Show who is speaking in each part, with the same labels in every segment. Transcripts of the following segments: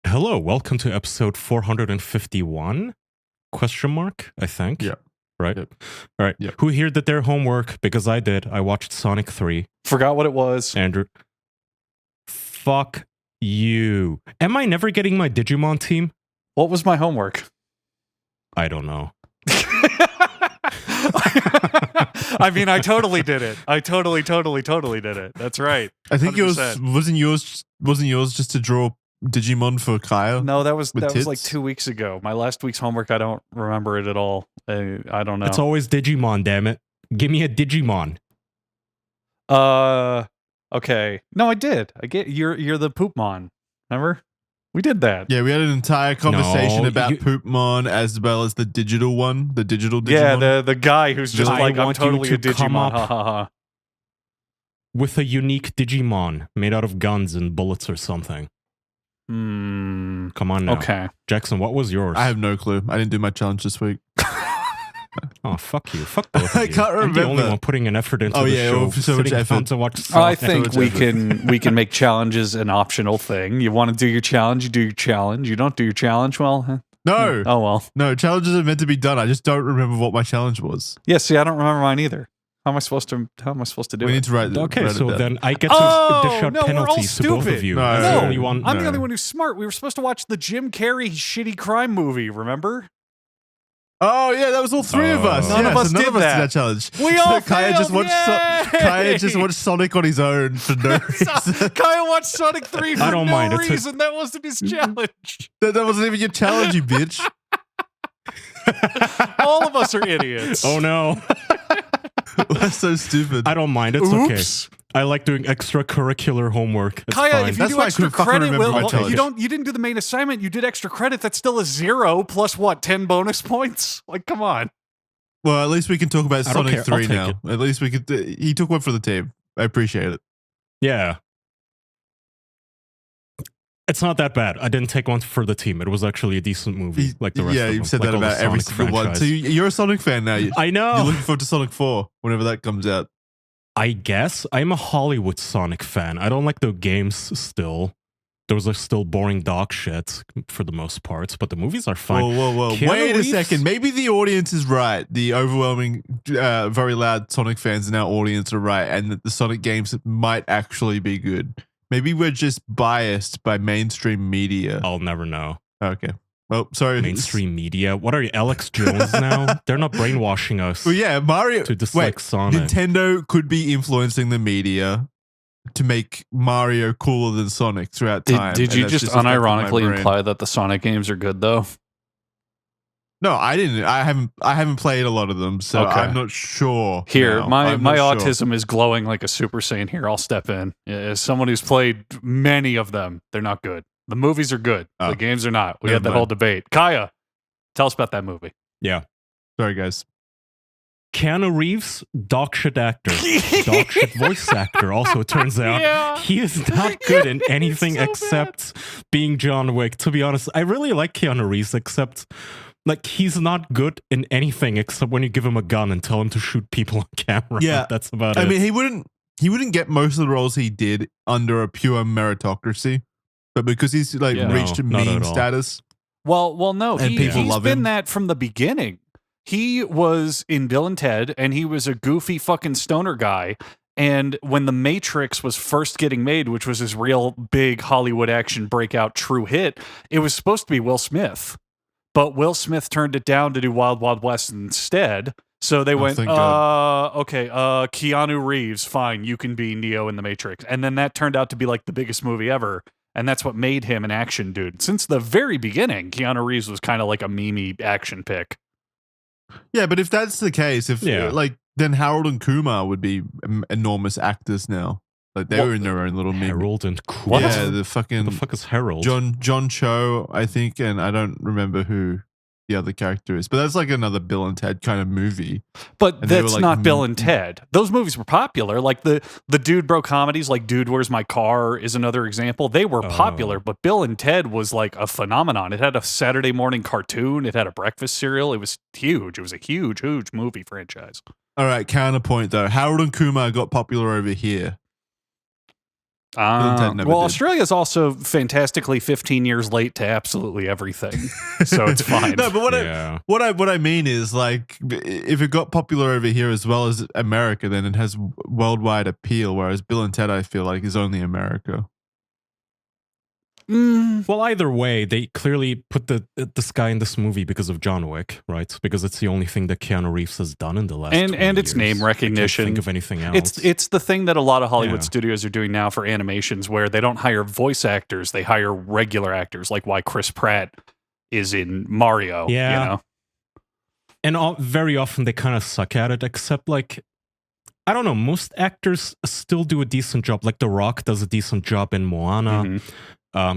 Speaker 1: Hello, welcome to episode 451? Question mark, I think.
Speaker 2: Yeah.
Speaker 1: Right?
Speaker 2: Yep.
Speaker 1: All right.
Speaker 2: Yep.
Speaker 1: Who here did their homework? Because I did. I watched Sonic 3.
Speaker 3: Forgot what it was.
Speaker 1: Andrew. Fuck you. Am I never getting my Digimon team?
Speaker 3: What was my homework?
Speaker 1: I don't know.
Speaker 3: I mean, I totally did it. I totally did it. That's right.
Speaker 2: I think
Speaker 3: 100%.
Speaker 2: wasn't yours just to draw Digimon for Kaya?
Speaker 3: No, that was
Speaker 2: With
Speaker 3: like
Speaker 2: tits?
Speaker 3: 2 weeks ago. My last week's homework, I don't remember it at all. I don't know.
Speaker 1: It's always Digimon, damn it. Give me a Digimon.
Speaker 3: Okay. No, I did. I get you're the Poopmon. Remember? We did that.
Speaker 2: Yeah, we had an entire conversation
Speaker 1: No,
Speaker 2: about
Speaker 1: you-
Speaker 2: Poopmon as well as the digital one, the digital Digimon.
Speaker 3: Yeah, the guy who's just
Speaker 1: I
Speaker 3: like, I'm
Speaker 1: want you
Speaker 3: totally a
Speaker 1: to come
Speaker 3: Digimon.
Speaker 1: up-
Speaker 3: Ha ha ha.
Speaker 1: With a unique Digimon made out of guns and bullets or something.
Speaker 3: Hmm.
Speaker 1: Come on now.
Speaker 3: Okay.
Speaker 1: Jackson, what was yours?
Speaker 2: I have no clue. I didn't do my challenge this week.
Speaker 1: Oh, fuck you. Fuck both of
Speaker 2: I
Speaker 1: you.
Speaker 2: can't
Speaker 1: I'm the only
Speaker 2: remember.
Speaker 1: one putting an effort into
Speaker 2: Oh,
Speaker 1: the
Speaker 2: yeah,
Speaker 1: show.
Speaker 2: well, so much
Speaker 1: sitting down
Speaker 2: effort.
Speaker 1: to watch
Speaker 3: I
Speaker 1: Sonic.
Speaker 3: think we can make challenges an optional thing. You want to do your challenge, you do your challenge. You don't do your challenge, well,
Speaker 2: No,
Speaker 3: oh well.
Speaker 2: no, challenges are meant to be done. I just don't remember what my challenge was.
Speaker 3: Yeah, see, I don't remember mine either. How am I supposed to do
Speaker 2: We
Speaker 3: it?
Speaker 2: need to write
Speaker 1: Okay,
Speaker 2: write it
Speaker 1: so
Speaker 2: down.
Speaker 1: then I get to
Speaker 3: Oh,
Speaker 1: dish out
Speaker 3: no, we're all
Speaker 1: penalties to both of
Speaker 3: stupid.
Speaker 1: you.
Speaker 2: No,
Speaker 1: I'm
Speaker 3: no,
Speaker 1: the only one.
Speaker 3: I'm the
Speaker 2: No.
Speaker 3: only one who's smart. We were supposed to watch the Jim Carrey shitty crime movie, remember?
Speaker 2: Oh yeah, that was all three of us.
Speaker 3: None of
Speaker 2: Yeah,
Speaker 3: us
Speaker 2: so none
Speaker 3: did
Speaker 2: of us
Speaker 3: that.
Speaker 2: did that challenge.
Speaker 3: We
Speaker 2: So
Speaker 3: all
Speaker 2: Kaya just
Speaker 3: failed,
Speaker 2: watched
Speaker 3: yay!
Speaker 2: Kaya just watched Sonic on his own for no reason.
Speaker 3: Kyle watched Sonic 3 for
Speaker 1: I don't
Speaker 3: no
Speaker 1: mind. It's a-
Speaker 3: reason. That wasn't his challenge.
Speaker 2: that wasn't even your challenge, you bitch.
Speaker 3: All of us are idiots.
Speaker 1: Oh no.
Speaker 2: That's so stupid.
Speaker 1: I don't mind. It's
Speaker 3: Oops.
Speaker 1: okay. I like doing extracurricular homework. It's
Speaker 3: Kaya,
Speaker 1: fine.
Speaker 3: if you
Speaker 2: That's
Speaker 3: do
Speaker 2: why I
Speaker 3: extra
Speaker 2: couldn't fucking
Speaker 3: credit,
Speaker 2: remember my
Speaker 3: Will,
Speaker 2: challenge.
Speaker 3: you didn't do the main assignment. You did extra credit. That's still a 0 plus what? 10 bonus points? Like, come on.
Speaker 2: Well, at least we can talk about
Speaker 1: I don't
Speaker 2: Sonic
Speaker 1: care. I'll
Speaker 2: 3
Speaker 1: take
Speaker 2: now.
Speaker 1: it.
Speaker 2: At least we could. He took one for the team. I appreciate it.
Speaker 1: Yeah. It's not that bad. I didn't take one for the team. It was actually a decent movie, like the rest of them.
Speaker 2: you've said
Speaker 1: like
Speaker 2: that
Speaker 1: all the
Speaker 2: about every
Speaker 1: Sonic
Speaker 2: single one.
Speaker 1: franchise.
Speaker 2: So you're a Sonic fan now. You're
Speaker 1: I know.
Speaker 2: looking forward to Sonic 4 whenever that comes out.
Speaker 1: I guess I'm a Hollywood Sonic fan. I don't like the games still. Those are still boring dog shit for the most parts, but the movies are fine.
Speaker 2: Whoa.
Speaker 1: Keanu
Speaker 2: Wait a
Speaker 1: Reeves?
Speaker 2: second. Maybe the audience is right. The overwhelming, very loud Sonic fans in our audience are right, and that the Sonic games might actually be good. Maybe we're just biased by mainstream media.
Speaker 1: I'll never know.
Speaker 2: Okay. Well, sorry.
Speaker 1: Mainstream media. What are you, Alex Jones now? They're not brainwashing us
Speaker 2: Well, yeah, Mario.
Speaker 1: to dislike
Speaker 2: Wait,
Speaker 1: Sonic.
Speaker 2: Nintendo could be influencing the media to make Mario cooler than Sonic throughout time.
Speaker 3: Did
Speaker 2: and
Speaker 3: you
Speaker 2: that's
Speaker 3: just
Speaker 2: affected my
Speaker 3: unironically
Speaker 2: brain.
Speaker 3: imply that the Sonic games are good, though?
Speaker 2: No, I didn't. I haven't played a lot of them, so
Speaker 3: Okay.
Speaker 2: I'm not sure.
Speaker 3: Here,
Speaker 2: now.
Speaker 3: my
Speaker 2: I'm not sure.
Speaker 3: autism is glowing like a Super Saiyan. Here, I'll step in. As someone who's played many of them, they're not good. The movies are good.
Speaker 2: Oh.
Speaker 3: The games are not. We
Speaker 2: Never
Speaker 3: had that
Speaker 2: mind.
Speaker 3: whole debate. Kaya, tell us about that movie.
Speaker 1: Yeah.
Speaker 2: Sorry, guys.
Speaker 1: Keanu Reeves, dog shit actor. Dog shit voice actor, also, it turns out.
Speaker 3: Yeah.
Speaker 1: He is not good in
Speaker 3: He's
Speaker 1: anything
Speaker 3: so
Speaker 1: except being John Wick. To be honest, I really like Keanu Reeves, except like he's not good in anything except when you give him a gun and tell him to shoot people on camera.
Speaker 2: Yeah.
Speaker 1: That's about
Speaker 2: I
Speaker 1: it.
Speaker 2: mean, he wouldn't get most of the roles he did under a pure meritocracy, but because he's like
Speaker 3: Yeah.
Speaker 2: reached
Speaker 1: No, not
Speaker 2: meme
Speaker 1: at all.
Speaker 2: status.
Speaker 3: Well, no.
Speaker 2: And people
Speaker 3: he's
Speaker 2: love
Speaker 3: been
Speaker 2: him.
Speaker 3: that from the beginning. He was in Bill and Ted, and he was a goofy fucking stoner guy. And when The Matrix was first getting made, which was his real big Hollywood action breakout true hit, it was supposed to be Will Smith. But Will Smith turned it down to do Wild Wild West instead. So they went,
Speaker 2: thank God.
Speaker 3: okay, Keanu Reeves, fine, you can be Neo in The Matrix. And then that turned out to be like the biggest movie ever. And that's what made him an action dude. Since the very beginning, Keanu Reeves was kind of like a meme action pick.
Speaker 2: Yeah, but if that's the case,
Speaker 1: Yeah.
Speaker 2: then Harold and Kumar would be enormous actors now. Like they
Speaker 3: What?
Speaker 2: were in their own little meme.
Speaker 1: Harold and Kumar.
Speaker 2: Yeah, the
Speaker 1: What
Speaker 2: fucking
Speaker 1: the fuck is Harold?
Speaker 2: John Cho, I think, and I don't remember who the other character is, but that's like another Bill and Ted kind of movie.
Speaker 3: But
Speaker 2: And they were
Speaker 3: that's
Speaker 2: like,
Speaker 3: not Bill and Ted. Those movies were popular. Like the Dude Bro comedies, like Dude, Where's My Car is another example. They were popular, but Bill and Ted was like a phenomenon. It had a Saturday morning cartoon. It had a breakfast cereal. It was huge. It was a huge movie franchise.
Speaker 2: All right, counterpoint though. Harold and Kumar got popular over here. Ted never
Speaker 3: Well,
Speaker 2: did.
Speaker 3: Australia's also fantastically 15 years late to absolutely everything, so it's fine.
Speaker 2: No, but
Speaker 1: Yeah.
Speaker 2: what I mean is, like, if it got popular over here as well as America, then it has worldwide appeal. Whereas Bill and Ted, I feel like, is only America.
Speaker 1: Well, either way, they clearly put this guy in this movie because of John Wick, right? Because it's the only thing that Keanu Reeves has done in the last 20
Speaker 3: and it's
Speaker 1: years.
Speaker 3: name recognition.
Speaker 1: I can't think of anything else.
Speaker 3: It's the thing that a lot of Hollywood
Speaker 1: Yeah.
Speaker 3: studios are doing now for animations, where they don't hire voice actors; they hire regular actors, like why Chris Pratt is in Mario.
Speaker 1: Yeah.
Speaker 3: You know?
Speaker 1: And very often they kind of suck at it, except like, I don't know, most actors still do a decent job. Like The Rock does a decent job in Moana.
Speaker 3: Mhm.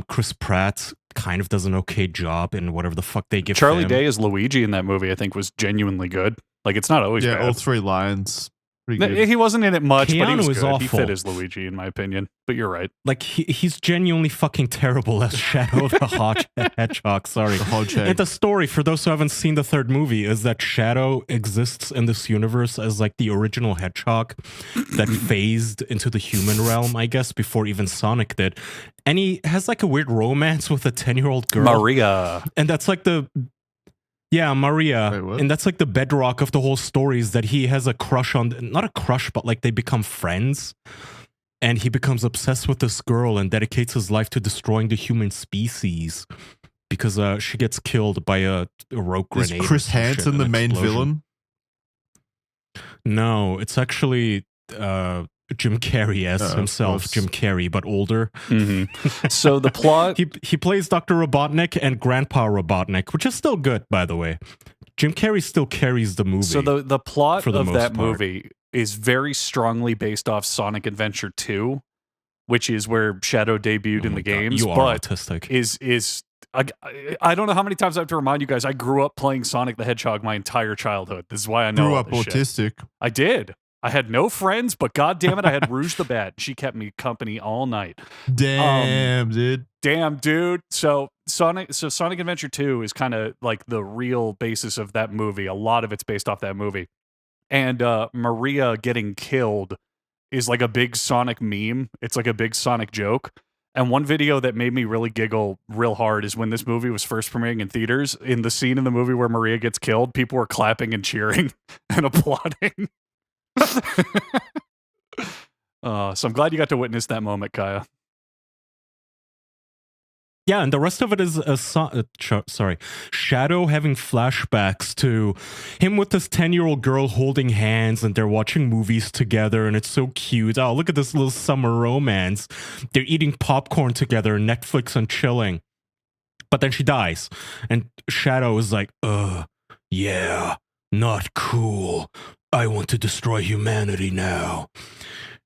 Speaker 1: Chris Pratt kind of does an okay job in whatever the fuck they give
Speaker 3: Charlie
Speaker 1: him.
Speaker 3: Day as Luigi in that movie, I think, was genuinely good. Like, it's not always
Speaker 2: Yeah,
Speaker 3: bad.
Speaker 2: all three lions. Pretty good.
Speaker 3: He wasn't in it much, but he
Speaker 1: Keanu
Speaker 3: was
Speaker 1: is
Speaker 3: good. He
Speaker 1: awful.
Speaker 3: fit as Luigi, in my opinion. But you're right.
Speaker 1: Like, he's genuinely fucking terrible as Shadow the Hedgehog. Sorry.
Speaker 2: The Hodgehog.
Speaker 1: And the story, for those who haven't seen the third movie, is that Shadow exists in this universe as like the original hedgehog that phased into the human realm, I guess, before even Sonic did. And he has like a weird romance with a 10-year-old girl.
Speaker 3: Maria.
Speaker 1: And that's like Maria.
Speaker 2: Wait, what?
Speaker 1: And that's like the bedrock of the whole story, is that he has a crush on, not a crush, but like they become friends. And he becomes obsessed with this girl and dedicates his life to destroying the human species because she gets killed by a rogue
Speaker 2: Is
Speaker 1: grenade.
Speaker 2: Chris
Speaker 1: or some shit,
Speaker 2: Hansen the
Speaker 1: an
Speaker 2: main
Speaker 1: explosion.
Speaker 2: villain?
Speaker 1: No, it's actually Jim Carrey as
Speaker 2: Oh, of
Speaker 1: himself,
Speaker 2: course.
Speaker 1: Jim Carrey, but older.
Speaker 3: Mhm. So the plot.
Speaker 1: He plays Dr. Robotnik and Grandpa Robotnik, which is still good, by the way. Jim Carrey still carries the movie.
Speaker 3: So the plot
Speaker 1: for the
Speaker 3: of
Speaker 1: most
Speaker 3: that
Speaker 1: part.
Speaker 3: movie is very strongly based off Sonic Adventure 2, which is where Shadow debuted
Speaker 1: Oh
Speaker 3: in
Speaker 1: my
Speaker 3: the
Speaker 1: God,
Speaker 3: games.
Speaker 1: you are
Speaker 3: but
Speaker 1: autistic.
Speaker 3: is I don't know how many times I have to remind you guys. I grew up playing Sonic the Hedgehog my entire childhood. This is why I know
Speaker 2: Grew
Speaker 3: all
Speaker 2: up
Speaker 3: this shit.
Speaker 2: autistic.
Speaker 3: I did. I had no friends, but god damn it, I had Rouge the Bat. She kept me company all night.
Speaker 2: Damn, dude.
Speaker 3: Damn, dude. So Sonic Adventure 2 is kind of like the real basis of that movie. A lot of it's based off that movie. And Maria getting killed is like a big Sonic meme. It's like a big Sonic joke. And one video that made me really giggle real hard is when this movie was first premiering in theaters. In the scene in the movie where Maria gets killed, people were clapping and cheering and applauding. So I'm glad you got to witness that moment, Kaya.
Speaker 1: Yeah, and the rest of it is Shadow having flashbacks to him with this 10-year-old girl holding hands, and they're watching movies together, and it's so cute. Oh, look at this little summer romance. They're eating popcorn together, Netflix and chilling. But then she dies, and Shadow is like, yeah, not cool. I want to destroy humanity now.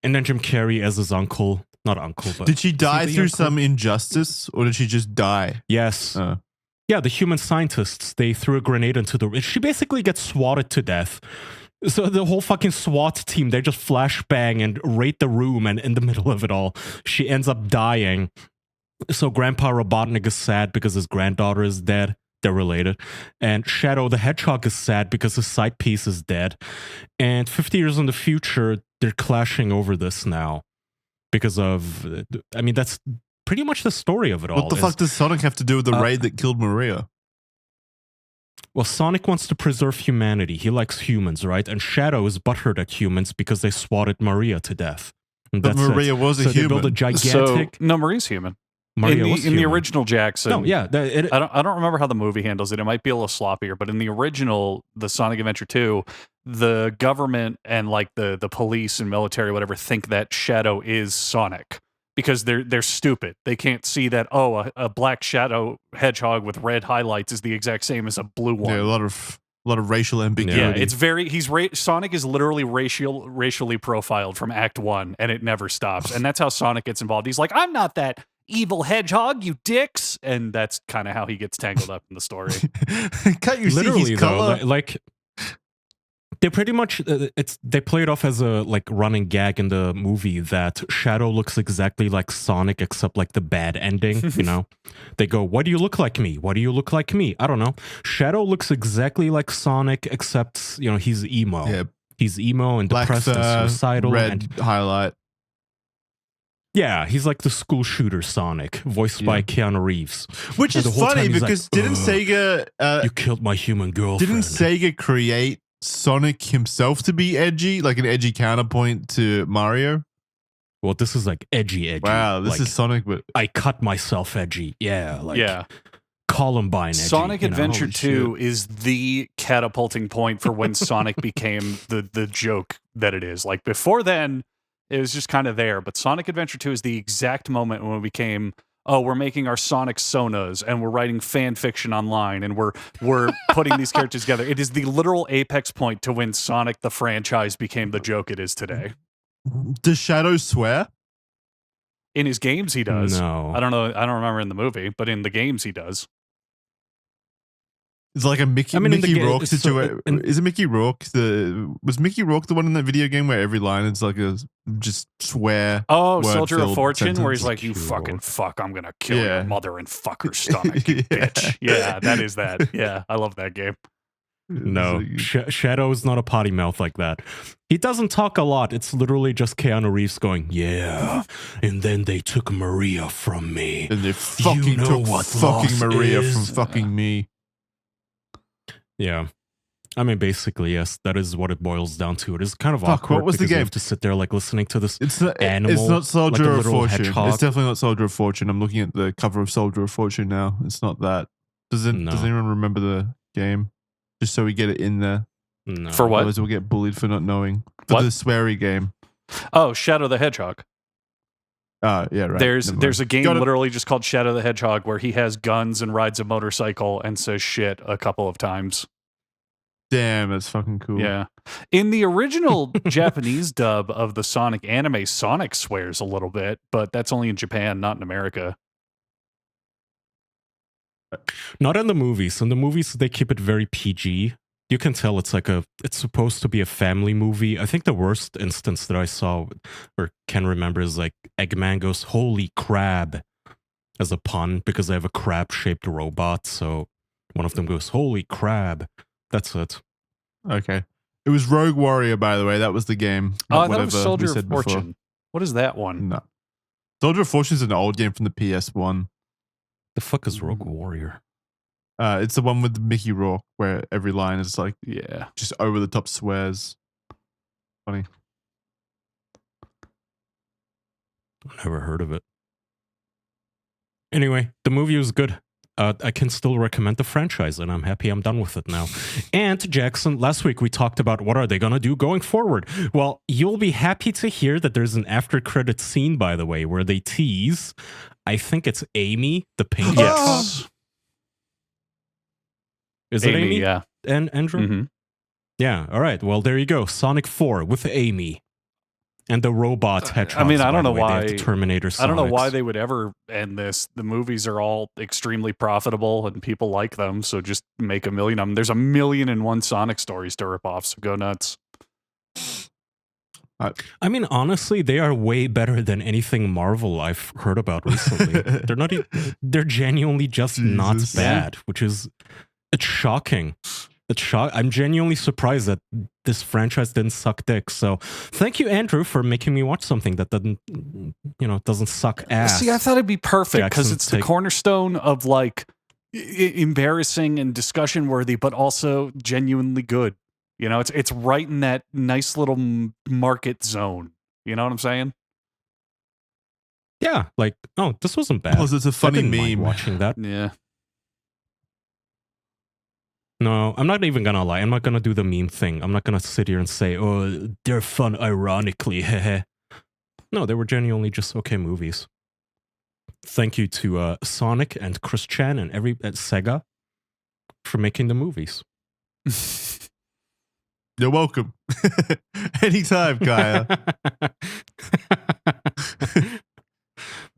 Speaker 1: And then Jim Carrey as his uncle. Not uncle, but...
Speaker 2: Did she
Speaker 1: is he
Speaker 2: die
Speaker 1: the
Speaker 2: through
Speaker 1: uncle?
Speaker 2: some injustice, or did she just die?
Speaker 1: Yes.
Speaker 2: Oh.
Speaker 1: Yeah, the human scientists, they threw a grenade into the... She basically gets swatted to death. So the whole fucking SWAT team, they just flashbang and raid the room, and in the middle of it all, she ends up dying. So Grandpa Robotnik is sad because his granddaughter is dead. They're related. And Shadow the Hedgehog is sad because his side piece is dead. And 50 years in the future, they're clashing over this now. Because of... I mean, that's pretty much the story of it all.
Speaker 2: What the fuck does Sonic have to do with the raid that killed Maria?
Speaker 1: Well, Sonic wants to preserve humanity. He likes humans, right? And Shadow is butthurt at humans because they swatted Maria to death. And
Speaker 2: But
Speaker 1: that's
Speaker 2: Maria
Speaker 1: it.
Speaker 2: was a
Speaker 1: so
Speaker 2: human.
Speaker 1: They build a gigantic...
Speaker 3: No, Marie's human.
Speaker 1: Maria was
Speaker 3: in the
Speaker 1: human.
Speaker 3: original Jackson.
Speaker 1: No, yeah.
Speaker 3: I don't remember how the movie handles it. It might be a little sloppier, but in the original, the Sonic Adventure 2, the government and like the police and military, whatever, think that Shadow is Sonic because they're stupid. They can't see that a black Shadow hedgehog with red highlights is the exact same as a blue one.
Speaker 2: Yeah, a lot of racial ambiguity.
Speaker 3: Yeah, it's very. Sonic is literally racially profiled from Act 1, and it never stops. And that's how Sonic gets involved. He's like, "I'm not that evil hedgehog, you dicks," and that's kind of how he gets tangled up in the story.
Speaker 2: Can't you
Speaker 1: Literally,
Speaker 2: see his
Speaker 1: though,
Speaker 2: color?
Speaker 1: like they pretty much they play it off as a like running gag in the movie that Shadow looks exactly like Sonic except like the bad ending. You know, they go, "Why do you look like me? Why do you look like me?" I don't know. Shadow looks exactly like Sonic except he's emo.
Speaker 2: Yeah,
Speaker 1: He's emo and
Speaker 2: black
Speaker 1: depressed and
Speaker 2: fur,
Speaker 1: suicidal
Speaker 2: red
Speaker 1: and
Speaker 2: highlight.
Speaker 1: Yeah, he's like the school shooter Sonic, voiced by Keanu Reeves.
Speaker 2: Which
Speaker 1: And
Speaker 2: is
Speaker 1: the whole
Speaker 2: funny
Speaker 1: time he's
Speaker 2: because
Speaker 1: like,
Speaker 2: didn't
Speaker 1: "Ugh,
Speaker 2: Sega
Speaker 1: you killed my human girlfriend."
Speaker 2: didn't Sega create Sonic himself to be edgy, like an edgy counterpoint to Mario?
Speaker 1: Well, this is like edgy.
Speaker 2: Wow, this
Speaker 1: like,
Speaker 2: is Sonic, but
Speaker 1: I cut myself edgy. Yeah, like
Speaker 3: yeah.
Speaker 1: Columbine edgy.
Speaker 3: Sonic
Speaker 1: you know?
Speaker 3: Adventure
Speaker 2: Holy
Speaker 3: 2 is the catapulting point for when Sonic became the joke that it is. Like before then, it was just kind of there, but Sonic Adventure 2 is the exact moment when we became, oh, we're making our Sonic Sonas and we're writing fan fiction online and we're putting these characters together. It is the literal apex point to when Sonic the franchise became the joke it is today.
Speaker 2: does Shadow swear?
Speaker 3: In his games he does.
Speaker 1: No.
Speaker 3: I don't know, I don't remember in the movie, but in the games he does.
Speaker 2: It's like a Mickey
Speaker 1: in the
Speaker 2: Rourke
Speaker 1: so-
Speaker 2: situation. Is it Mickey Rourke? Was Mickey Rourke the one in that video game where every line is like a just swear?
Speaker 3: Oh, Soldier of
Speaker 2: word-filled
Speaker 3: Fortune, where he's
Speaker 2: sentence?
Speaker 3: like, "You
Speaker 1: Mickey
Speaker 3: fucking
Speaker 1: Rourke.
Speaker 3: fuck, I'm gonna kill
Speaker 2: Yeah.
Speaker 3: your mother and fuck her stomach, you bitch." Yeah, that is that. Yeah, I love that game.
Speaker 1: No,
Speaker 2: It's like-
Speaker 1: Shadow is not a potty mouth like that. He doesn't talk a lot. It's literally just Keanu Reeves going, "Yeah, and then they took Maria from me."
Speaker 2: and they fucking
Speaker 1: know
Speaker 2: took
Speaker 1: what
Speaker 2: fucking
Speaker 1: loss
Speaker 2: Maria from
Speaker 1: is.
Speaker 2: fucking me.
Speaker 1: Yeah. I mean, basically, yes, that is what it boils down to. It is kind of
Speaker 2: Fuck,
Speaker 1: awkward
Speaker 2: what was the
Speaker 1: because you
Speaker 2: game?
Speaker 1: have to sit there like listening to this.
Speaker 2: It's not.
Speaker 1: Animal,
Speaker 2: It's not Soldier
Speaker 1: like a
Speaker 2: of
Speaker 1: little
Speaker 2: Fortune.
Speaker 1: hedgehog.
Speaker 2: It's definitely not Soldier of Fortune. I'm looking at the cover of Soldier of Fortune now. It's not that. Does
Speaker 1: No.
Speaker 2: anyone remember the game? Just so we get it in there.
Speaker 1: No.
Speaker 3: For what?
Speaker 2: Otherwise we'll get bullied for not knowing. For
Speaker 3: What?
Speaker 2: the sweary game.
Speaker 3: Oh, Shadow the Hedgehog.
Speaker 2: Yeah, right.
Speaker 3: There's
Speaker 2: Never mind.
Speaker 3: a game
Speaker 2: Got it.
Speaker 3: literally just called Shadow the Hedgehog where he has guns and rides a motorcycle and says shit a couple of times.
Speaker 2: Damn, that's fucking cool.
Speaker 3: Yeah. In the original Japanese dub of the Sonic anime, Sonic swears a little bit, but that's only in Japan, not in America.
Speaker 1: Not in the movies. In the movies, they keep it very PG. You can tell it's supposed to be a family movie. I think the worst instance that I saw or can remember is like Eggman goes, "Holy crab," as a pun because they have a crab-shaped robot. So one of them goes, "Holy crab." That's it.
Speaker 2: Okay. It was Rogue Warrior, by the way. That was the game.
Speaker 3: Oh, I
Speaker 2: not
Speaker 3: thought it was
Speaker 2: whatever we
Speaker 3: Soldier of
Speaker 2: said before.
Speaker 3: Fortune. What is that one?
Speaker 2: No. Soldier of Fortune is an old game from the PS1.
Speaker 1: The fuck is Rogue Warrior?
Speaker 2: It's the one with Mickey Rourke where every line is like
Speaker 3: Yeah.
Speaker 2: just over the top swears. Funny.
Speaker 1: Never heard of it. Anyway, the movie was good. I can still recommend the franchise, and I'm happy I'm done with it now. And Jackson, last week we talked about what are they going to do going forward. Well, you'll be happy to hear that there's an after-credit scene, by the way, where they tease, I think it's Amy, the pink hedgehog.
Speaker 3: Yes.
Speaker 1: Is it Amy?
Speaker 3: Yeah.
Speaker 1: And Andrew?
Speaker 3: hmm
Speaker 1: Yeah, all right. Well, there you go. Sonic 4 with Amy. And the robot hedgehogs.
Speaker 3: I mean, I don't know
Speaker 1: by the way. They have
Speaker 3: why-
Speaker 1: the Terminator Sonics.
Speaker 3: I don't know why they would ever end this. The movies are all extremely profitable and people like them, so just make a million of them. There's 1,000,001 Sonic stories to rip off, so go nuts.
Speaker 1: I mean, honestly, they are way better than anything Marvel I've heard about recently. They're not. They're genuinely just not
Speaker 2: Jesus.
Speaker 1: bad, which is it's shocking. I'm genuinely surprised that this franchise didn't suck dick. So, thank you, Andrew, for making me watch something that doesn't suck ass.
Speaker 3: See, I thought it'd be perfect because
Speaker 1: Jackson,
Speaker 3: it's the
Speaker 1: take-
Speaker 3: cornerstone of like embarrassing and discussion worthy, but also genuinely good. You know, it's right in that nice little market zone. You know what I'm saying?
Speaker 1: Yeah, like, oh, this wasn't bad.
Speaker 2: Plus, it's a
Speaker 1: I
Speaker 2: funny
Speaker 1: didn't mind
Speaker 2: meme.
Speaker 1: watching that.
Speaker 3: Yeah.
Speaker 1: No, I'm not even gonna lie. I'm not gonna do the meme thing. I'm not gonna sit here and say, "Oh, they're fun ironically." Hehe. No, they were genuinely just okay movies. Thank you to Sonic and Chris Chan and at Sega for making the movies.
Speaker 2: You're welcome. Anytime, Kaya.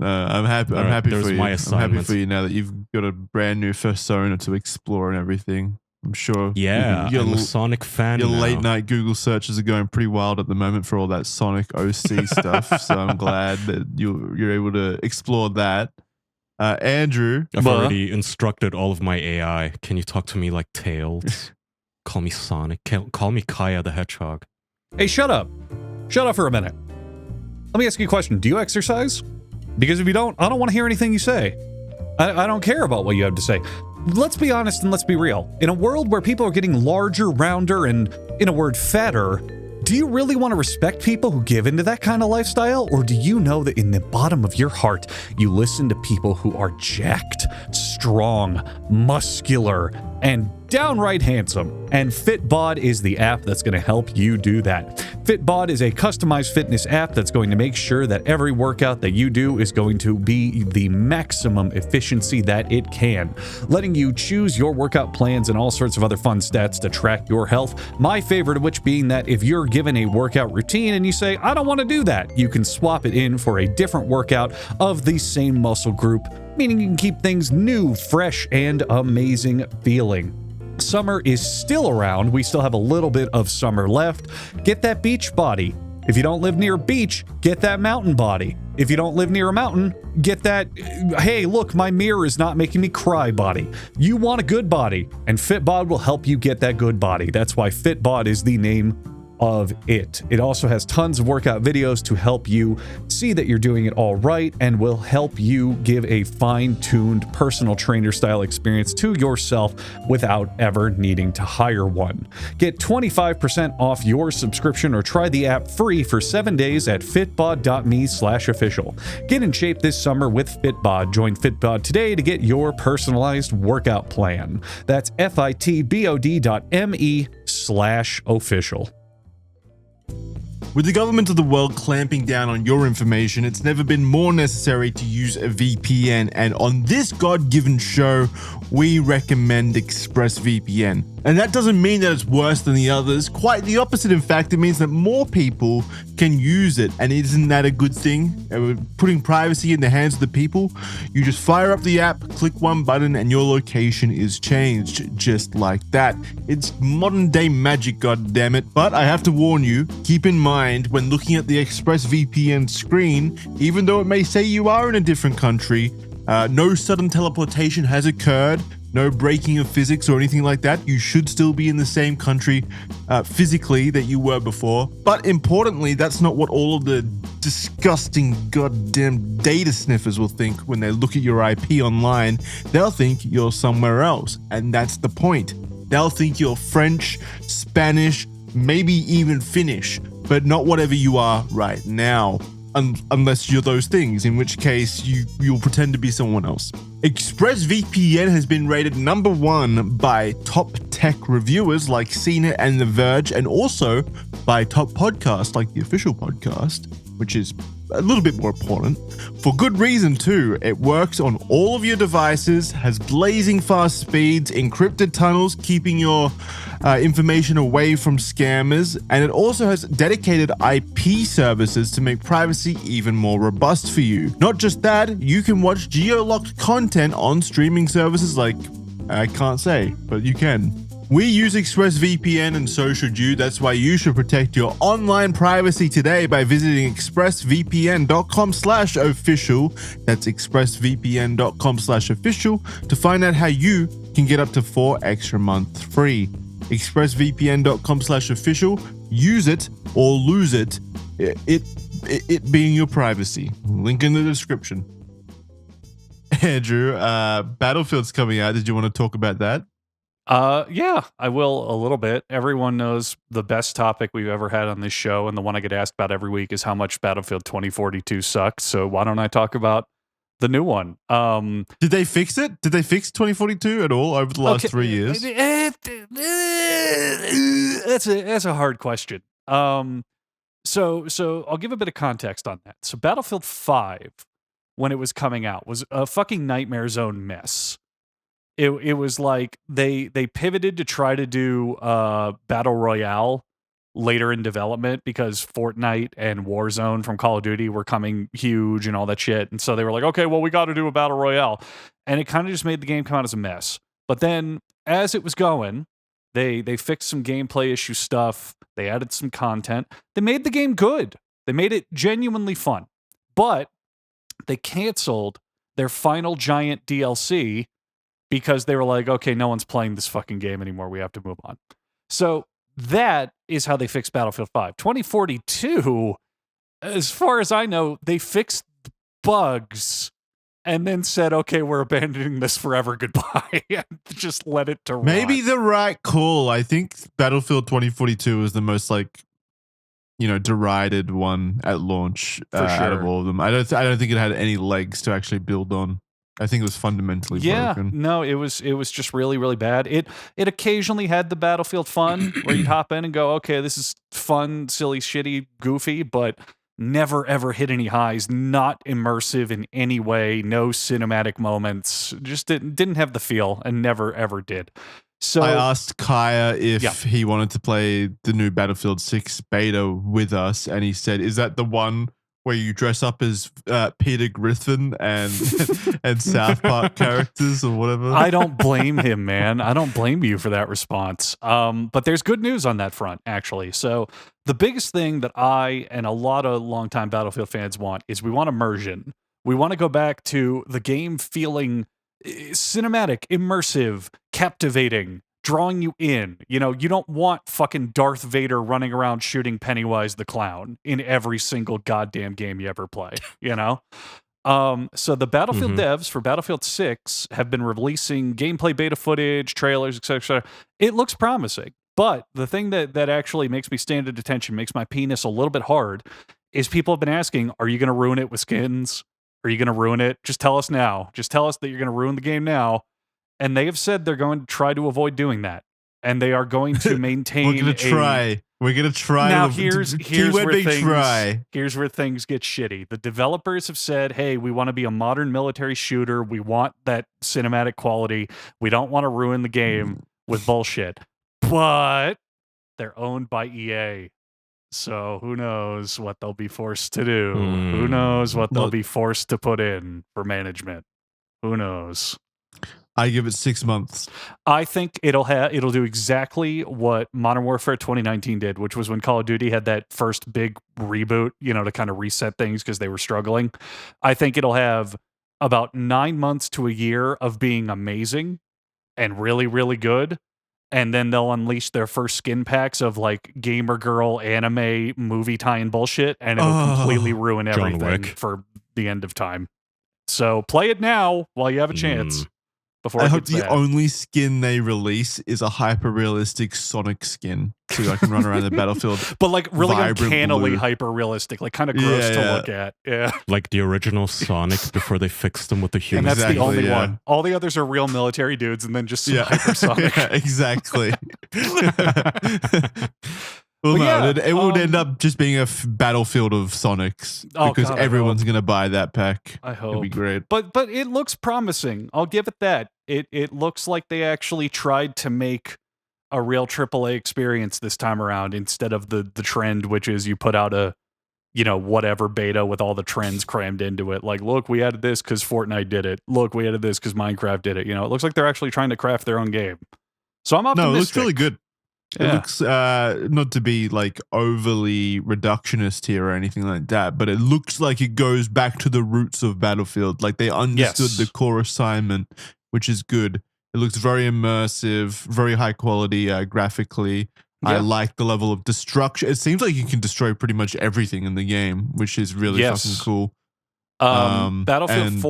Speaker 2: I'm happy.
Speaker 1: All
Speaker 2: I'm
Speaker 1: right,
Speaker 2: happy
Speaker 1: there's
Speaker 2: for you.
Speaker 1: my
Speaker 2: I'm happy
Speaker 1: assignment.
Speaker 2: for you now that you've got a brand new persona to explore and everything. I'm sure.
Speaker 1: Yeah,
Speaker 2: your,
Speaker 1: I'm a Sonic fan
Speaker 2: your
Speaker 1: now.
Speaker 2: late night Google searches are going pretty wild at the moment for all that Sonic OC stuff. So I'm glad that you're able to explore that. Andrew,
Speaker 1: I've already instructed all of my AI. Can you talk to me like Tails? Call me Sonic. Call me Kaya the Hedgehog.
Speaker 4: Hey, shut up. Shut up for a minute. Let me ask you a question. Do you exercise? Because if you don't, I don't want to hear anything you say. I don't care about what you have to say. Let's be honest and let's be real. In a world where people are getting larger, rounder, and, in a word, fatter, do you really want to respect people who give into that kind of lifestyle? Or do you know that in the bottom of your heart, you listen to people who are jacked, strong, muscular, and downright handsome? And Fitbod is the app that's going to help you do that. Fitbod is a customized fitness app that's going to make sure that every workout that you do is going to be the maximum efficiency that it can, letting you choose your workout plans and all sorts of other fun stats to track your health. My favorite of which being that if you're given a workout routine and you say, I don't want to do that, you can swap it in for a different workout of the same muscle group, meaning you can keep things new, fresh, and amazing feeling. Summer is still around. We still have a little bit of summer left. Get that beach body. If you don't live near a beach, get that mountain body. If you don't live near a mountain, get that, hey, look, my mirror is not making me cry body. You want a good body, and Fitbod will help you get that good body. That's why Fitbod is the name of it. It also has tons of workout videos to help you see that you're doing it all right and will help you give a fine-tuned personal trainer style experience to yourself without ever needing to hire one. Get 25% off your subscription or try the app free for 7 days at fitbod.me/official. Get in shape this summer with Fitbod. Join Fitbod today to get your personalized workout plan. That's fitbod.me/official.
Speaker 2: With the government of the world clamping down on your information, it's never been more necessary to use a VPN, and on this God-given show, we recommend ExpressVPN. And that doesn't mean that it's worse than the others, quite the opposite. In fact, it means that more people can use it, and isn't that a good thing? Putting privacy in the hands of the people, you just fire up the app, click one button, and your location is changed, just like that. It's modern day magic, goddammit. But I have to warn you, keep in mind when looking at the ExpressVPN screen, even though it may say you are in a different country, no sudden teleportation has occurred, no breaking of physics or anything like that. You should still be in the same country physically that you were before. But importantly, that's not what all of the disgusting goddamn data sniffers will think when they look at your IP online. They'll think you're somewhere else, and that's the point. They'll think you're French, Spanish, maybe even Finnish, but not whatever you are right now. Unless you're those things, in which case you'll pretend to be someone else. ExpressVPN has been rated #1 by top tech reviewers like CNET and The Verge, and also by top podcasts like the Official Podcast, which is a little bit more important. For good reason too. It works on all of your devices, has blazing fast speeds, encrypted tunnels keeping your information away from scammers, and it also has dedicated IP services to make privacy even more robust for you. Not just that, you can watch geo-locked content on streaming services like, I can't say, but you can. We use ExpressVPN, and so should you. That's why you should protect your online privacy today by visiting expressvpn.com/official. That's expressvpn.com/official to find out how you can get up to 4 extra months free. expressvpn.com/official. Use it or lose it. It being your privacy. Link in the description. Andrew, Battlefield's coming out. Did you want to talk about that?
Speaker 3: Yeah, I will a little bit. Everyone knows the best topic we've ever had on this show, and the one I get asked about every week is how much Battlefield 2042 sucks. So why don't I talk about the new one?
Speaker 2: Did they fix it? Did they fix 2042 at all over the last 3 years?
Speaker 3: That's a hard question. So I'll give a bit of context on that. So Battlefield 5, when it was coming out, was a fucking nightmare zone mess. It was like they pivoted to try to do Battle Royale later in development because Fortnite and Warzone from Call of Duty were coming huge and all that shit. And so they were like, okay, well, we got to do a Battle Royale. And it kind of just made the game come out as a mess. But then as it was going, they fixed some gameplay issue stuff. They added some content. They made the game good. They made it genuinely fun. But they canceled their final giant DLC because they were like, okay, no one's playing this fucking game anymore. We have to move on. So that is how they fixed Battlefield 5. 2042 as far as I know, they fixed bugs and then said, okay, we're abandoning this forever. Goodbye. And just let it to rot.
Speaker 2: Maybe the right call. I think Battlefield 2042 was the most derided one at launch out of all of them. I don't think it had any legs to actually build on. I think it was fundamentally broken.
Speaker 3: No, it was just really, really bad. It occasionally had the Battlefield fun where you'd hop in and go, okay, this is fun, silly, shitty, goofy, but never ever hit any highs, not immersive in any way, no cinematic moments, just didn't have the feel and never ever did. So
Speaker 2: I asked Kaya if he wanted to play the new Battlefield 6 beta with us, and he said, "Is that the one where you dress up as Peter Griffin and and South Park characters or whatever?"
Speaker 3: I don't blame him, man. I don't blame you for that response. But there's good news on that front, actually. So the biggest thing that I and a lot of longtime Battlefield fans want is we want immersion. We want to go back to the game feeling cinematic, immersive, captivating, drawing you in. You know, you don't want fucking Darth Vader running around shooting Pennywise the Clown in every single goddamn game you ever play, you know? So the Battlefield devs for Battlefield 6 have been releasing gameplay beta footage, trailers, etc. It looks promising. But the thing that actually makes me stand at attention, makes my penis a little bit hard, is people have been asking, are you going to ruin it with skins? Are you going to ruin it? Just tell us now. Just tell us that you're going to ruin the game now. And they have said they're going to try to avoid doing that. And they are going to maintain
Speaker 2: We're going to try.
Speaker 3: Now, here's where things get shitty. The developers have said, hey, we want to be a modern military shooter. We want that cinematic quality. We don't want to ruin the game with bullshit. But they're owned by EA. So who knows what they'll be forced to do? Who knows what they'll be forced to put in for management? Who knows?
Speaker 2: I give it 6 months.
Speaker 3: I think it'll do exactly what Modern Warfare 2019 did, which was when Call of Duty had that first big reboot, you know, to kind of reset things because they were struggling. I think it'll have about 9 months to a year of being amazing and really, really good. And then they'll unleash their first skin packs of like gamer girl anime movie tie-in bullshit, and it'll completely ruin everything for the end of time. So play it now while you have a chance. Before
Speaker 2: I hope the only skin they release is a hyper-realistic Sonic skin, so I can run around the battlefield.
Speaker 3: But like really uncannily
Speaker 2: blue.
Speaker 3: hyper-realistic, like kind of gross to look at. Yeah,
Speaker 1: like the original Sonic before they fixed them with the human.
Speaker 3: And that's the only one. All the others are real military dudes, and then just some hypersonic.
Speaker 2: Yeah, exactly. Well, it would end up just being a battlefield of Sonics because everyone's going to buy that pack.
Speaker 3: I hope.
Speaker 2: It'll be great.
Speaker 3: But it looks promising. I'll give it that. It looks like they actually tried to make a real AAA experience this time around instead of the trend, which is you put out a, you know, whatever beta with all the trends crammed into it. Like, look, we added this because Fortnite did it. Look, we added this because Minecraft did it. You know, it looks like they're actually trying to craft their own game. So I'm optimistic.
Speaker 2: No, it looks really good. It looks, not to be like overly reductionist here or anything like that, but it looks like it goes back to the roots of Battlefield. Like they understood the core assignment, which is good. It looks very immersive, very high quality graphically. Yeah. I like the level of destruction. It seems like you can destroy pretty much everything in the game, which is really fucking cool.
Speaker 3: Battlefield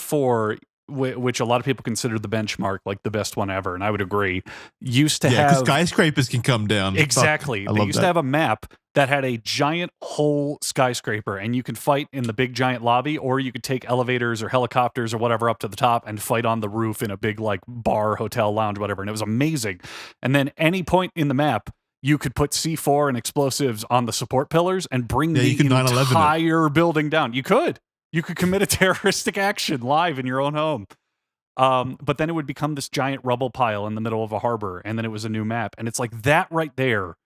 Speaker 3: 4, which a lot of people consider the benchmark, like the best one ever, and I would agree, used to have...
Speaker 2: because skyscrapers can come down.
Speaker 3: Exactly. They used to have a map that had a giant whole skyscraper, and you could fight in the big giant lobby, or you could take elevators or helicopters or whatever up to the top and fight on the roof in a big like bar, hotel, lounge, whatever, and it was amazing. And then any point in the map, you could put C4 and explosives on the support pillars and bring the entire building down. You could commit a terroristic action live in your own home. But then it would become this giant rubble pile in the middle of a harbor, and then it was a new map. And it's like that right there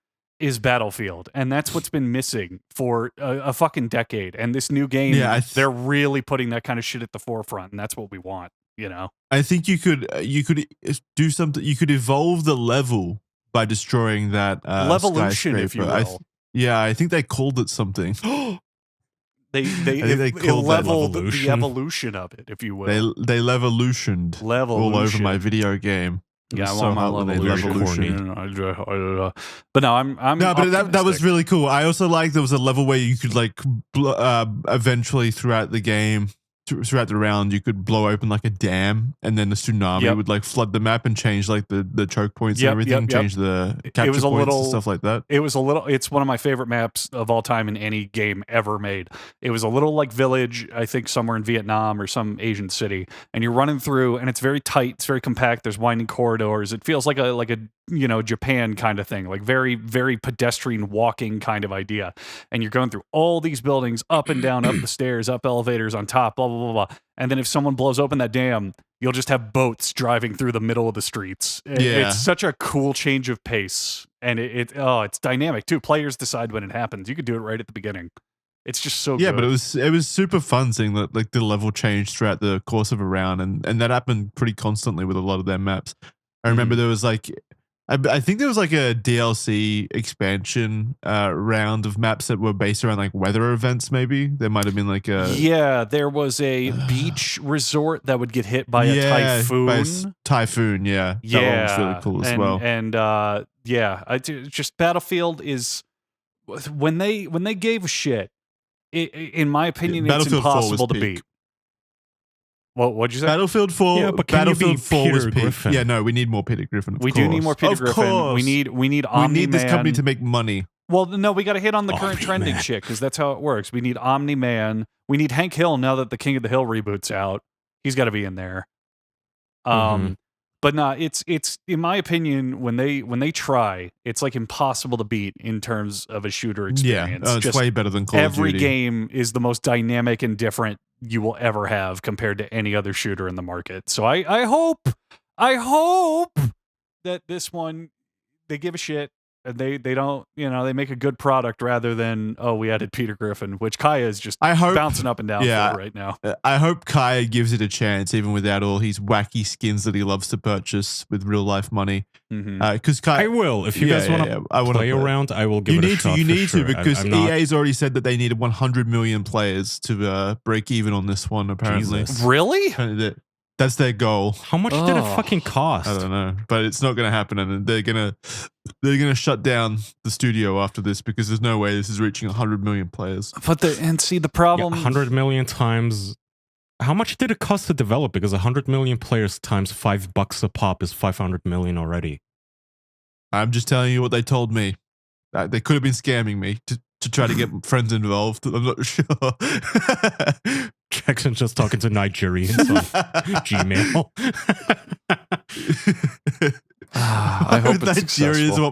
Speaker 3: is Battlefield. And that's what's been missing for a fucking decade. And this new game, they're really putting that kind of shit at the forefront, and that's what we want, you know?
Speaker 2: I think you could do something. You could evolve the level by destroying that
Speaker 3: Levolution, if you will.
Speaker 2: I think they called it something.
Speaker 3: They leveled the evolution of it, if you will.
Speaker 2: They levolutioned all over my video game.
Speaker 3: Yeah, I
Speaker 2: so
Speaker 3: want my
Speaker 2: hot when they
Speaker 3: level
Speaker 1: corny.
Speaker 3: But no, I'm
Speaker 2: No, but that was
Speaker 3: optimistic.
Speaker 2: really cool. I also like there was a level where you could like eventually throughout the game, throughout the round, you could blow open like a dam, and then the tsunami
Speaker 3: Yep.
Speaker 2: would like flood the map and change like the choke points
Speaker 3: Yep,
Speaker 2: and everything,
Speaker 3: yep.
Speaker 2: change the capture
Speaker 3: was a
Speaker 2: points
Speaker 3: little-
Speaker 2: and stuff like that.
Speaker 3: It was a little. It's one of my favorite maps of all time in any game ever made. It was a little like Village, I think somewhere in Vietnam or some Asian city, and you're running through, and it's very tight, it's very compact. There's winding corridors. It feels like a Japan kind of thing, like very very pedestrian walking kind of idea. And you're going through all these buildings, up and down, up the stairs, up elevators, on top, blah blah blah blah. And then if someone blows open that dam, you'll just have boats driving through the middle of the streets.
Speaker 2: Yeah.
Speaker 3: It's such a cool change of pace. And it's dynamic too. Players decide when it happens. You could do it right at the beginning. It's just so
Speaker 2: Yeah,
Speaker 3: good.
Speaker 2: but it was super fun seeing that like the level change throughout the course of a round, and that happened pretty constantly with a lot of their maps. I remember there was like I think there was like a DLC expansion round of maps that were based around like weather events. Maybe there might have been like a
Speaker 3: yeah, there was a beach resort that would get hit by a typhoon.
Speaker 2: by a typhoon. Yeah,
Speaker 3: Yeah,
Speaker 2: that one was really cool as well.
Speaker 3: And just Battlefield is when they gave a shit. In my opinion, it's
Speaker 2: Battlefield 4 was
Speaker 3: impossible to
Speaker 2: peak.
Speaker 3: beat. What'd you say?
Speaker 2: Battlefield 4,
Speaker 1: Yeah, but can you
Speaker 2: Battlefield
Speaker 1: be
Speaker 2: 4 was
Speaker 1: Peter
Speaker 2: peak.
Speaker 1: Griffin?
Speaker 2: Yeah, no, we need more Peter Griffin.
Speaker 3: We do need more Peter Griffin.
Speaker 2: Course.
Speaker 3: We need
Speaker 2: We
Speaker 3: Omni
Speaker 2: need this
Speaker 3: Man.
Speaker 2: company to make money.
Speaker 3: Well, no, we got to hit on the current
Speaker 1: Omni
Speaker 3: trending
Speaker 1: Man.
Speaker 3: shit because that's how it works. We need Omni Man. We need Hank Hill now that the King of the Hill reboot's out. He's got to be in there. But no, it's in my opinion when they try, it's like impossible to beat in terms of a shooter experience.
Speaker 2: Yeah, it's
Speaker 3: Just
Speaker 2: way better than Call of
Speaker 3: every
Speaker 2: Duty.
Speaker 3: game is the most dynamic and different you will ever have compared to any other shooter in the market. So I hope that this one they give a shit and they don't, they make a good product rather than, oh, we added Peter Griffin, which Kaya is just
Speaker 2: I hope,
Speaker 3: bouncing up and down
Speaker 2: yeah,
Speaker 3: for right now.
Speaker 2: I hope Kaya gives it a chance, even without all his wacky skins that he loves to purchase with real life money. Because
Speaker 1: I will. If you guys want to play around, I will give it a shot.
Speaker 2: You need
Speaker 1: for
Speaker 2: to
Speaker 1: sure.
Speaker 2: because
Speaker 1: I'm not-
Speaker 2: EA's already said that they needed 100 million players to break even on this one. Apparently,
Speaker 1: Jesus.
Speaker 3: Really?
Speaker 2: Apparently that's their goal.
Speaker 1: How much did it
Speaker 3: Oh.
Speaker 1: fucking cost?
Speaker 2: I don't know, but it's not going to happen, and they're gonna shut down the studio after this because there's no way this is reaching 100 million players.
Speaker 3: But the
Speaker 1: Yeah,
Speaker 3: problem
Speaker 1: 100 million times. How much did it cost to develop? Because 100 million players times $5 a pop is 500 million already.
Speaker 2: I'm just telling you what they told me. They could have been scamming me to try to get friends involved. I'm not sure.
Speaker 1: Jackson's just talking to Nigerians on Gmail.
Speaker 3: I hope it's successful.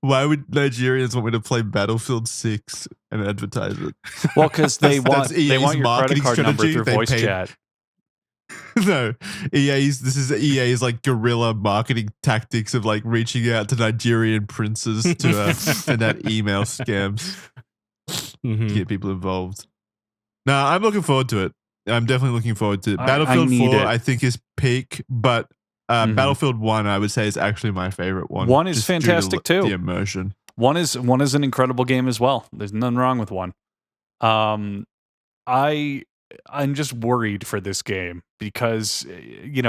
Speaker 2: Why would Nigerians want me to play Battlefield 6 and advertise it?
Speaker 3: Well, because they
Speaker 2: That's
Speaker 3: want
Speaker 2: EA's
Speaker 3: your credit
Speaker 2: marketing
Speaker 3: card number
Speaker 2: strategy.
Speaker 3: through
Speaker 2: They
Speaker 3: voice
Speaker 2: paid-
Speaker 3: chat.
Speaker 2: No, this is EA's like guerrilla marketing tactics of like reaching out to Nigerian princes to send out email scams
Speaker 1: Mhm.
Speaker 2: to get people involved. No, I'm looking forward to it. I'm definitely looking forward to it.
Speaker 3: I
Speaker 2: Battlefield
Speaker 3: need
Speaker 2: 4,
Speaker 3: it.
Speaker 2: I think, is peak, but
Speaker 3: Mhm.
Speaker 2: Battlefield 1, I would say, is actually my favorite one.
Speaker 3: One is
Speaker 2: just due to
Speaker 3: fantastic, too.
Speaker 2: The immersion.
Speaker 3: One is an incredible game as well. There's nothing wrong with one. I'm just worried for this game because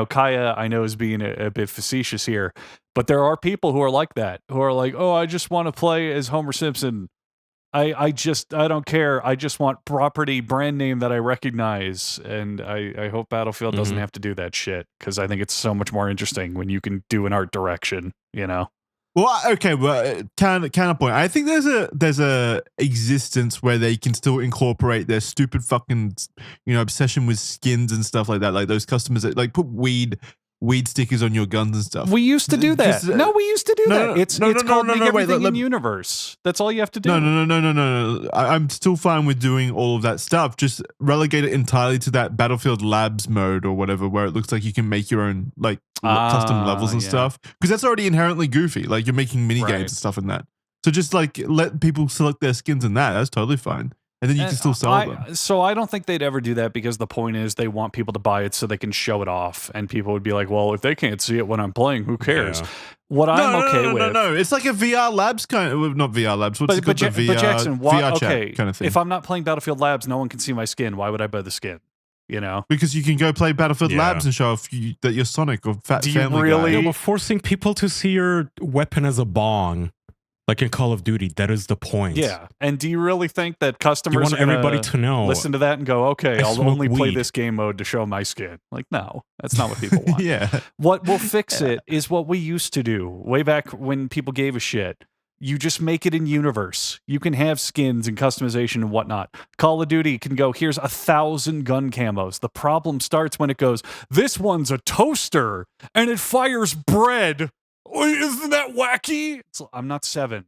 Speaker 3: Kaya I know is being a bit facetious here, but there are people who are like that, who are like, oh, I just want to play as Homer Simpson. I don't care. I just want property brand name that I recognize, and I hope Battlefield doesn't have to do that shit because I think it's so much more interesting when you can do an art direction.
Speaker 2: Well, okay, well, counterpoint. I think there's a existence where they can still incorporate their stupid fucking obsession with skins and stuff like that. Like those customers that like put weed stickers on your guns and stuff.
Speaker 3: We used to do that.
Speaker 2: Just,
Speaker 3: No, we used to do that. It's called Make
Speaker 2: wait,
Speaker 3: Everything
Speaker 2: let-
Speaker 3: in Universe. That's all you have to do.
Speaker 2: No. I'm still fine with doing all of that stuff. Just relegate it entirely to that Battlefield Labs mode or whatever, where it looks like you can make your own like custom levels and
Speaker 3: yeah.
Speaker 2: stuff. Because that's already inherently goofy. Like you're making mini
Speaker 3: Right.
Speaker 2: games and stuff in that. So just like let people select their skins in that. That's totally fine. And then you can still sell them.
Speaker 3: So I don't think they'd ever do that because the point is they want people to buy it so they can show it off, and people would be like, "Well, if they can't see it when I'm playing, who cares?"
Speaker 1: Yeah.
Speaker 3: What I'm okay with.
Speaker 2: No. It's like a VR Labs kind of, not VR Labs. What's it called? The VR,
Speaker 3: Jackson, why,
Speaker 2: VR
Speaker 3: okay,
Speaker 2: chat kind of thing.
Speaker 3: if I'm not playing Battlefield Labs, no one can see my skin. Why would I buy the skin? you know?
Speaker 2: Because you can go play Battlefield
Speaker 1: Yeah.
Speaker 2: Labs and show off that you're Sonic or Fat
Speaker 3: Do you
Speaker 2: Family
Speaker 3: really-
Speaker 2: Guy.
Speaker 1: No, but forcing people to see your weapon as a bong, like in Call of Duty, that is the point.
Speaker 3: Yeah. And do you really think that
Speaker 1: You
Speaker 3: customers
Speaker 1: want
Speaker 3: are gonna
Speaker 1: everybody to know.
Speaker 3: listen to that and go, okay,
Speaker 1: I
Speaker 3: I'll
Speaker 1: smoke
Speaker 3: only play
Speaker 1: weed.
Speaker 3: this game mode to show my skin? Like, no, that's not what people want.
Speaker 2: Yeah.
Speaker 3: What will fix it is what we used to do way back when people gave a shit. You just make it in universe. You can have skins and customization and whatnot. Call of Duty can go, here's 1,000 gun camos. The problem starts when it goes, this one's a toaster and it fires bread. Isn't that wacky? I'm not 7.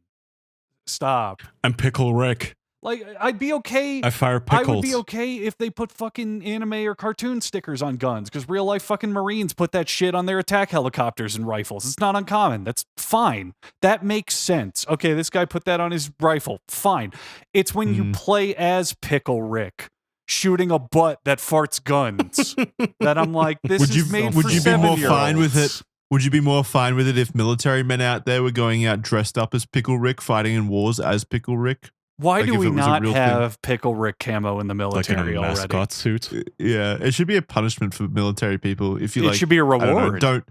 Speaker 3: Stop.
Speaker 1: I'm Pickle Rick.
Speaker 3: Like, I'd be okay.
Speaker 1: I fire pickles.
Speaker 3: I would be okay if they put fucking anime or cartoon stickers on guns, because real life fucking Marines put that shit on their attack helicopters and rifles. It's not uncommon. That's fine. That makes sense. Okay, this guy put that on his rifle. Fine. It's when you play as Pickle Rick shooting a butt that farts guns that I'm like, this is made for
Speaker 2: would you be more
Speaker 3: 7-year-olds.
Speaker 2: fine with it? Would you be more fine with it if military men out there were going out dressed up as Pickle Rick, fighting in wars as Pickle Rick?
Speaker 3: Why
Speaker 2: Like
Speaker 3: do
Speaker 2: if
Speaker 3: we
Speaker 2: it was a
Speaker 3: not
Speaker 2: real
Speaker 3: have Pickle Rick camo in the
Speaker 1: Like in a
Speaker 3: military already?
Speaker 1: mascot suit.
Speaker 2: Yeah, it should be a punishment for military people if you
Speaker 3: It
Speaker 2: like.
Speaker 3: should be a
Speaker 2: I don't know,
Speaker 3: reward.
Speaker 2: don't.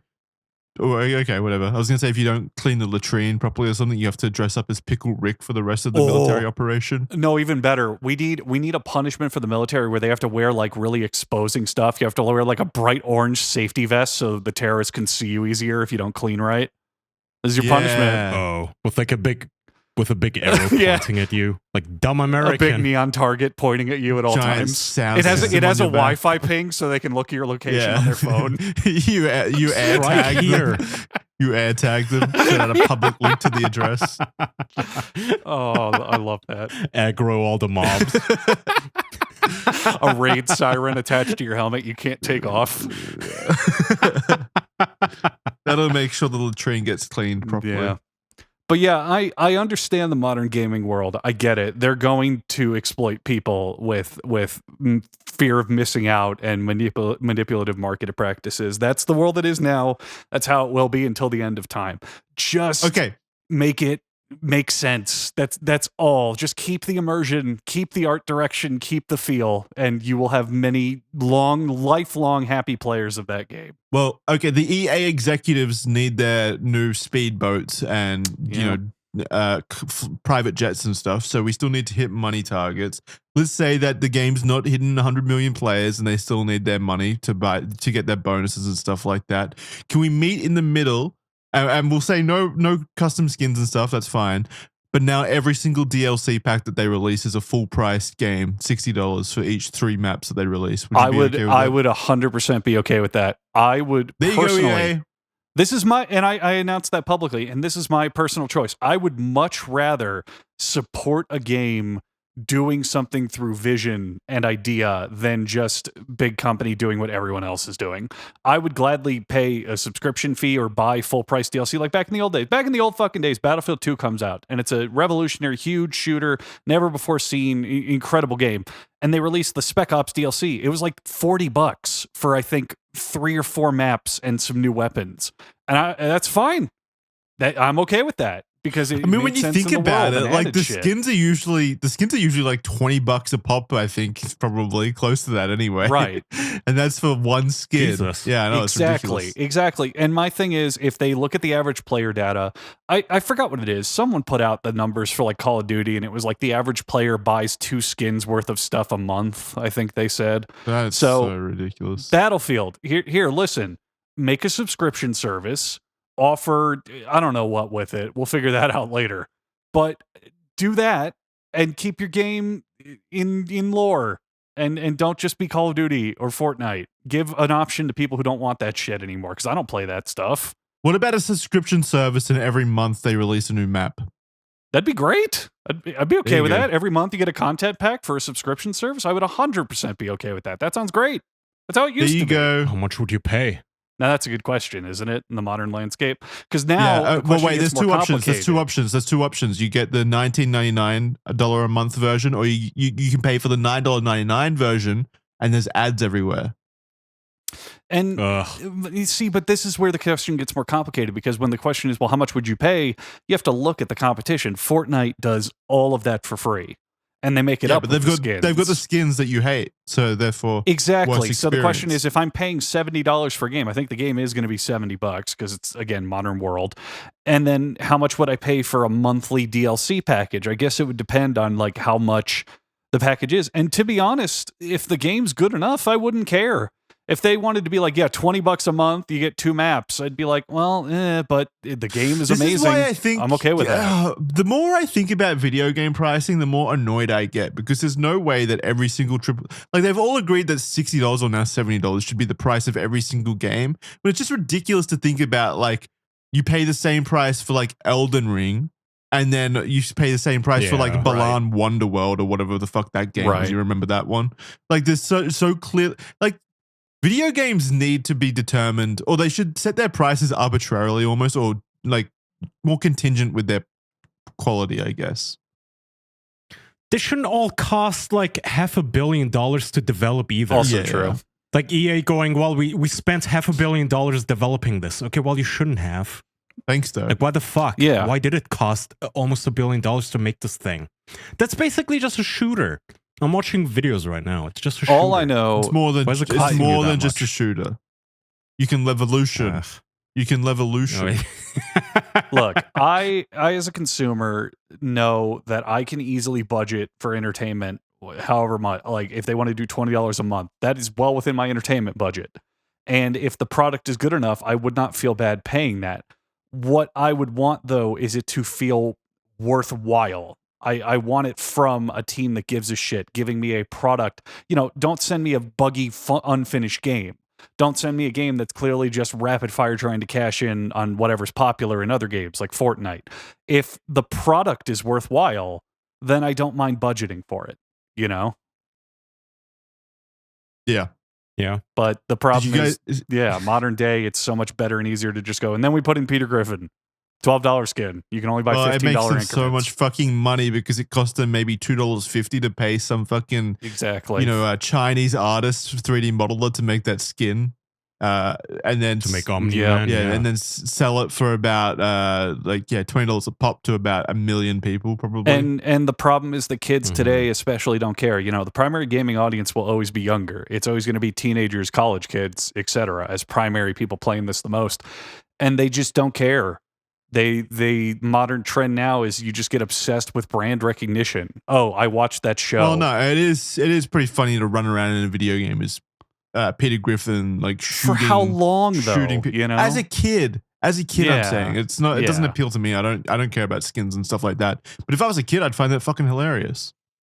Speaker 2: Oh, okay, whatever. I was gonna say if you don't clean the latrine properly or something, you have to dress up as Pickle Rick for the rest of the military operation.
Speaker 3: No, even better. We need a punishment for the military where they have to wear like really exposing stuff. You have to wear like a bright orange safety vest so the terrorists can see you easier if you don't clean right. This is your punishment.
Speaker 2: Yeah.
Speaker 1: Oh, with a big arrow
Speaker 3: Yeah.
Speaker 1: pointing at you, like dumb
Speaker 3: A big
Speaker 1: American.
Speaker 3: neon target pointing at you at all
Speaker 2: Giant
Speaker 3: times.
Speaker 2: sound
Speaker 3: It has
Speaker 2: system
Speaker 3: a
Speaker 2: on your back.
Speaker 3: Wi-Fi ping so they can look at your location on their phone.
Speaker 2: you air
Speaker 1: Right
Speaker 2: tag
Speaker 1: here.
Speaker 2: them. You air tag them. Send out a public link to the address.
Speaker 3: Oh, I love that.
Speaker 1: Aggro all the mobs.
Speaker 3: A raid siren attached to your helmet you can't take off.
Speaker 2: That'll make sure the latrine gets cleaned properly.
Speaker 3: Yeah. But yeah, I understand the modern gaming world. I get it. They're going to exploit people with fear of missing out and manipulative market practices. That's the world it is now. That's how it will be until the end of time. Just
Speaker 2: Okay.
Speaker 3: make it make sense. That's all. Just keep the immersion, keep the art direction, keep the feel, and you will have many lifelong happy players of that game.
Speaker 2: Well, okay. The EA executives need their new speedboats and private jets and stuff. So we still need to hit money targets. Let's say that the game's not hitting 100 million players, and they still need their money to get their bonuses and stuff like that. Can we meet in the middle? And we'll say no custom skins and stuff. That's fine. But now every single DLC pack that they release is a full priced game, $60 for each 3 maps that they release.
Speaker 3: I would 100% be okay with that. I would
Speaker 2: There you
Speaker 3: personally.
Speaker 2: go, EA.
Speaker 3: This is my, and I announced that publicly, and this is my personal choice. I would much rather support a game doing something through vision and idea than just big company doing what everyone else is doing. I would gladly pay a subscription fee or buy full price DLC like back in the old days. Back in the old fucking days, Battlefield 2 comes out, and it's a revolutionary, huge shooter, never before seen, incredible game. And they released the Spec Ops DLC. It was like $40 for, I think, 3 or 4 maps and some new weapons. And that's fine. I'm okay with that. Because it
Speaker 2: I mean,
Speaker 3: made
Speaker 2: when you
Speaker 3: sense
Speaker 2: think
Speaker 3: in the
Speaker 2: about
Speaker 3: world
Speaker 2: it,
Speaker 3: and
Speaker 2: like
Speaker 3: added
Speaker 2: the
Speaker 3: shit.
Speaker 2: skins are usually like $20 a pop. I think it's probably close to that anyway.
Speaker 3: Right.
Speaker 2: And that's for one skin.
Speaker 1: Jesus.
Speaker 2: Yeah, I know.
Speaker 3: Exactly,
Speaker 2: It's ridiculous.
Speaker 3: exactly. And my thing is, if they look at the average player data, I forgot what it is. Someone put out the numbers for like Call of Duty, and it was like the average player buys 2 skins worth of stuff a month. I think they said.
Speaker 2: That's
Speaker 3: So,
Speaker 2: so ridiculous.
Speaker 3: Battlefield. Here, listen. Make a subscription service. Offer, I don't know what with it. We'll figure that out later. But do that and keep your game in lore. And don't just be Call of Duty or Fortnite. Give an option to people who don't want that shit anymore, because I don't play that stuff.
Speaker 2: What about a subscription service and every month they release a new map?
Speaker 3: That'd be great. I'd be
Speaker 2: There
Speaker 3: okay
Speaker 2: you
Speaker 3: with
Speaker 2: go.
Speaker 3: that. Every month you get a content pack for a subscription service. I would 100% be okay with that. That sounds great. That's how it
Speaker 2: There
Speaker 3: used
Speaker 2: you
Speaker 3: to be.
Speaker 2: go.
Speaker 1: How much would you pay?
Speaker 3: Now that's a good question, isn't it? In the modern landscape, because now the
Speaker 2: well,
Speaker 3: question
Speaker 2: wait.
Speaker 3: gets
Speaker 2: There's 2
Speaker 3: more
Speaker 2: options. There's 2
Speaker 3: complicated.
Speaker 2: options. There's 2 options. You get the $19.99 a month version, or you can pay for the $9.99 version, and there's ads everywhere.
Speaker 3: And you see, but this is where the question gets more complicated, because when the question is, well, how much would you pay? You have to look at the competition. Fortnite does all of that for free. and they make it
Speaker 2: Yeah,
Speaker 3: up
Speaker 2: but
Speaker 3: with
Speaker 2: they've
Speaker 3: the
Speaker 2: got
Speaker 3: skins.
Speaker 2: the skins that you hate, so therefore
Speaker 3: Exactly.
Speaker 2: worse
Speaker 3: So the question
Speaker 2: experience.
Speaker 3: is, if I'm paying $70 for a game, I think the game is going to be $70 because it's, again, modern world. And then how much would I pay for a monthly DLC package? I guess it would depend on like how much the package is. And to be honest, if the game's good enough, I wouldn't care. If they wanted to be like, yeah, $20 a month, you get 2 maps, I'd be like, well, but the game is
Speaker 2: This
Speaker 3: amazing.
Speaker 2: is why I think
Speaker 3: I'm okay with that.
Speaker 2: The more I think about video game pricing, the more annoyed I get because there's no way that every single triple, like they've all agreed that $60 or now $70 should be the price of every single game. But it's just ridiculous to think about like you pay the same price for like Elden Ring, and then you pay the same price for like
Speaker 1: Yeah,
Speaker 2: Balan Wonderworld or whatever the fuck that game was.
Speaker 3: Right.
Speaker 2: You remember that one? Like there's so clear, like. Video games need to be determined, or they should set their prices arbitrarily almost, or like more contingent with their quality, I guess.
Speaker 1: They shouldn't all cost like $500 million to develop either.
Speaker 3: Also
Speaker 2: Yeah,
Speaker 3: true.
Speaker 2: yeah.
Speaker 1: Like EA going, well, we spent $500 million developing this. Okay, well, you shouldn't have.
Speaker 2: Thanks, though.
Speaker 1: Like, why the fuck?
Speaker 3: Yeah.
Speaker 1: Why did it cost almost $1 billion to make this thing? That's basically just a shooter. I'm watching videos right now. It's just a shooter.
Speaker 3: All I know,
Speaker 2: It's more than
Speaker 1: Why is it
Speaker 2: it's
Speaker 1: costing you
Speaker 2: more
Speaker 1: that
Speaker 2: than just a
Speaker 1: much?
Speaker 2: shooter. You can levolution.
Speaker 1: Ugh.
Speaker 2: You can levolution.
Speaker 1: No,
Speaker 3: look, I as a consumer know that I can easily budget for entertainment however much. Like if they want to do $20 a month, that is well within my entertainment budget. And if the product is good enough, I would not feel bad paying that. What I would want though is it to feel worthwhile. I want it from a team that gives a shit, giving me a product. You know, don't send me a buggy, unfinished game. Don't send me a game that's clearly just rapid fire trying to cash in on whatever's popular in other games like Fortnite. If the product is worthwhile, then I don't mind budgeting for it, you know?
Speaker 2: Yeah.
Speaker 1: yeah.
Speaker 3: But the problem
Speaker 2: Did you
Speaker 3: is,
Speaker 2: guys-
Speaker 3: yeah, modern day, it's so much better and easier to just go. And then we put in Peter Griffin, $12 skin. You can only buy
Speaker 2: Well,
Speaker 3: $15
Speaker 2: it makes them
Speaker 3: increments.
Speaker 2: so much fucking money because it cost them maybe $2.50 to pay some fucking
Speaker 3: Exactly.
Speaker 2: Chinese artist 3D modeler to make that skin, and then
Speaker 1: To make Omni
Speaker 3: Yeah.
Speaker 1: Man.
Speaker 2: yeah, and then sell it for about $20 a pop to about 1 million people probably.
Speaker 3: And the problem is that kids
Speaker 1: Mhm.
Speaker 3: today especially don't care. You know, the primary gaming audience will always be younger. It's always going to be teenagers, college kids, etc. as primary people playing this the most. And they just don't care. They modern trend now is you just get obsessed with brand recognition. Oh, I watched that show.
Speaker 2: Well, no, it is pretty funny to run around in a video game as Peter Griffin like shooting.
Speaker 3: For how long though?
Speaker 2: shooting
Speaker 3: You know,
Speaker 2: as a kid. I'm
Speaker 3: Yeah.
Speaker 2: saying it's not. It doesn't
Speaker 3: Yeah.
Speaker 2: appeal to me. I don't care about skins and stuff like that. But if I was a kid, I'd find that fucking hilarious.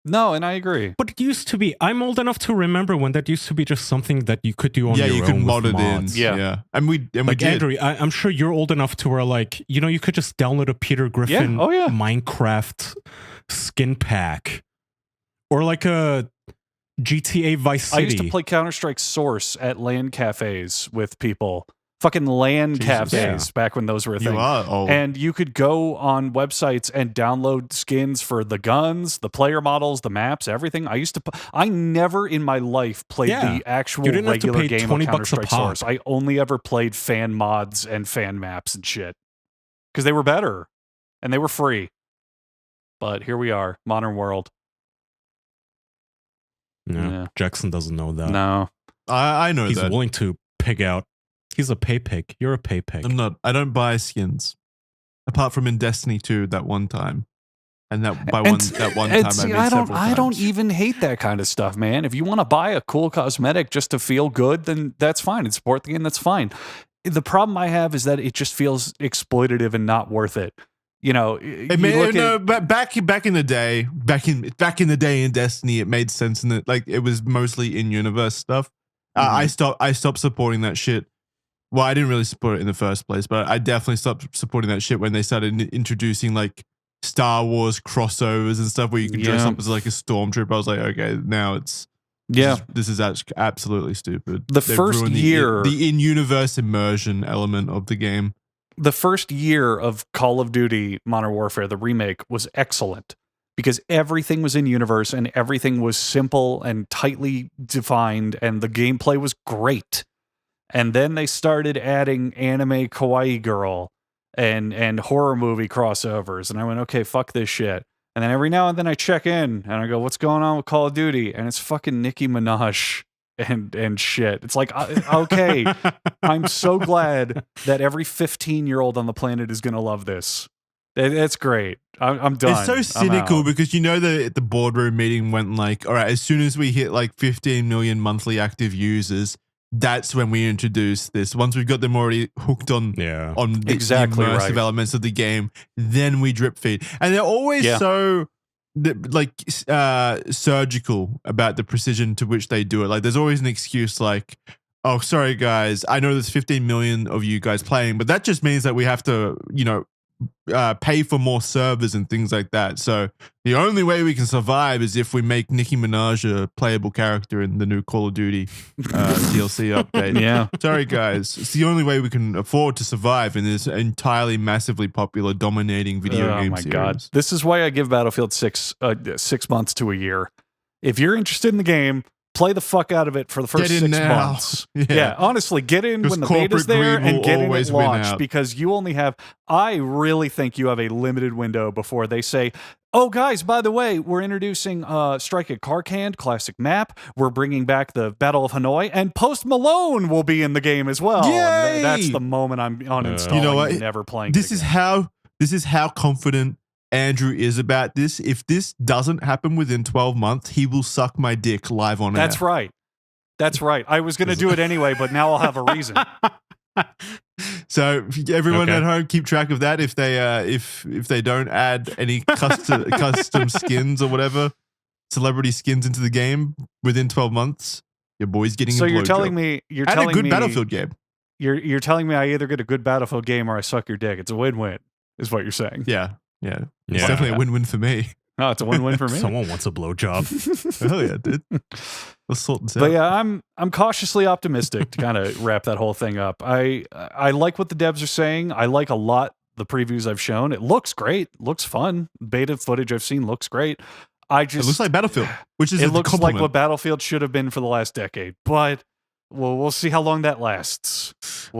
Speaker 3: no, and I agree.
Speaker 1: But it used to be, I'm old enough to remember when that used to be just something that you could do on
Speaker 2: Yeah,
Speaker 1: your
Speaker 2: you
Speaker 1: own
Speaker 2: could
Speaker 1: with
Speaker 2: mod it
Speaker 1: mods.
Speaker 2: in.
Speaker 3: Yeah.
Speaker 2: Yeah, and we
Speaker 1: Like
Speaker 2: did.
Speaker 1: Andrew, I'm sure you're old enough to where like, you could just download a Peter Griffin
Speaker 3: Oh, yeah.
Speaker 1: Minecraft skin pack. Or like a GTA Vice City.
Speaker 3: I used to play Counter-Strike Source at LAN cafes with people. Fucking LAN
Speaker 2: Jesus.
Speaker 3: cafes back when those were a thing.
Speaker 2: You are old.
Speaker 3: And you could go on websites and download skins for the guns, the player models, the maps, everything. I never in my life played
Speaker 1: Yeah.
Speaker 3: the actual
Speaker 1: You didn't have to
Speaker 3: regular
Speaker 1: pay
Speaker 3: game
Speaker 1: 20
Speaker 3: of
Speaker 1: bucks a
Speaker 3: Counter-Strike
Speaker 1: pop.
Speaker 3: Source. I only ever played fan mods and fan maps and shit. Because they were better. And they were free. But here we are, modern world.
Speaker 1: Yeah.
Speaker 3: Yeah.
Speaker 1: Jackson doesn't know that.
Speaker 3: No.
Speaker 2: I know
Speaker 1: He's
Speaker 2: that.
Speaker 1: willing to pig out. He's a pay pig. You're a pay pig.
Speaker 2: I'm not. I don't buy skins, apart from in Destiny 2 that one time, and that
Speaker 3: And-
Speaker 2: time
Speaker 3: and see,
Speaker 2: I made several
Speaker 3: I don't
Speaker 2: times.
Speaker 3: even hate that kind of stuff, man. If you want to buy a cool cosmetic just to feel good, then that's fine. And support the game, that's fine. The problem I have is that it just feels exploitative and not worth it. You know,
Speaker 2: But back in the day, back in the day in Destiny, it made sense in that like it was mostly in universe stuff. I stopped supporting that shit. Well, I didn't really support it in the first place, but I definitely stopped supporting that shit when they started introducing like Star Wars crossovers and stuff where you could dress
Speaker 3: Yeah.
Speaker 2: up as like a stormtrooper. I was like, okay, now it's
Speaker 3: yeah.
Speaker 2: this is absolutely stupid.
Speaker 3: The
Speaker 2: They've
Speaker 3: first
Speaker 2: ruined
Speaker 3: year-
Speaker 2: the in-universe immersion element of the game.
Speaker 3: The first year of Call of Duty Modern Warfare, the remake, was excellent because everything was in universe and everything was simple and tightly defined and the gameplay was great. And then they started adding anime kawaii girl and horror movie crossovers. And I went, okay, fuck this shit. And then every now and then I check in and I go, what's going on with Call of Duty? And it's fucking Nicki Minaj and shit. It's like, okay, I'm so glad that every 15-year-old on the planet is going to love this. It's great. I'm done.
Speaker 2: It's so cynical because you know the boardroom meeting went like, all right, as soon as we hit like 15 million monthly active users, that's when we introduce this. Once we've got them already hooked on the
Speaker 3: exactly
Speaker 2: immersive
Speaker 3: right.
Speaker 2: elements of the game, then we drip feed. And they're always so surgical about the precision to which they do it. Like there's always an excuse like, oh, sorry guys, I know there's 15 million of you guys playing, but that just means that we have to, pay for more servers and things like that. So the only way we can survive is if we make Nicki Minaj a playable character in the new Call of Duty DLC update.
Speaker 3: Yeah.
Speaker 2: Sorry, guys. It's the only way we can afford to survive in this entirely massively popular, dominating video game series. Oh my God.
Speaker 3: This is why I give Battlefield 6 6 months to a year. If you're interested in the game, play the fuck out of it for the first 6 months. Yeah, honestly, get in when the beta's there and get in at launch because you only have, I really think you have a limited window before they say, oh guys, by the way, we're introducing Strike at Clarke classic map. We're bringing back the Battle of Hanoi and Post Malone will be in the game as well.
Speaker 2: Yay!
Speaker 3: And that's the moment I'm uninstalling
Speaker 2: you know what?
Speaker 3: and never playing
Speaker 2: This is how confident Andrew is about this. If this doesn't happen within 12 months, he will suck my dick live on air.
Speaker 3: That's right. That's right. I was going to do it anyway, but now I'll have a reason.
Speaker 2: So everyone at home, keep track of that. If they don't add any custom skins or whatever, celebrity skins into the game within 12 months, your boy's getting. So
Speaker 3: you're telling me
Speaker 2: a good Battlefield game.
Speaker 3: You're telling me I either get a good Battlefield game or I suck your dick. It's a win-win, is what you're saying.
Speaker 2: Yeah. It's definitely a win-win for me.
Speaker 3: Oh, it's a win-win for me.
Speaker 1: Someone wants a blowjob.
Speaker 2: Hell yeah, dude. Let's sort this out.
Speaker 3: But yeah, I'm cautiously optimistic to kind of wrap that whole thing up. I like what the devs are saying. I like a lot the previews I've shown. It looks great. Looks fun. Beta footage I've seen looks great. It
Speaker 2: looks like Battlefield, which is
Speaker 3: it looks like what Battlefield should have been for the last decade. But we'll see how long that lasts.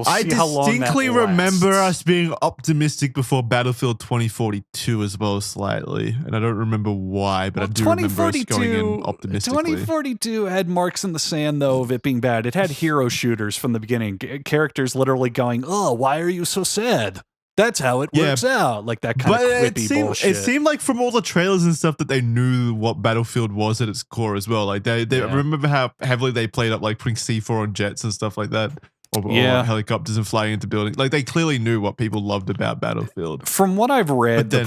Speaker 2: I distinctly remember us being optimistic before Battlefield 2042 as well, slightly, and I don't remember why, but I do remember us going in optimistically.
Speaker 3: 2042 had marks in the sand, though, of it being bad. It had hero shooters from the beginning. Characters literally going, "Oh, why are you so sad?" That's how it works out, like that kind of quippy bullshit.
Speaker 2: It seemed like from all the trailers and stuff that they knew what Battlefield was at its core as well. Like they remember how heavily they played up like putting C4 on jets and stuff like that, or helicopters and flying into buildings. Like they clearly knew what people loved about Battlefield.
Speaker 3: From what I've read, the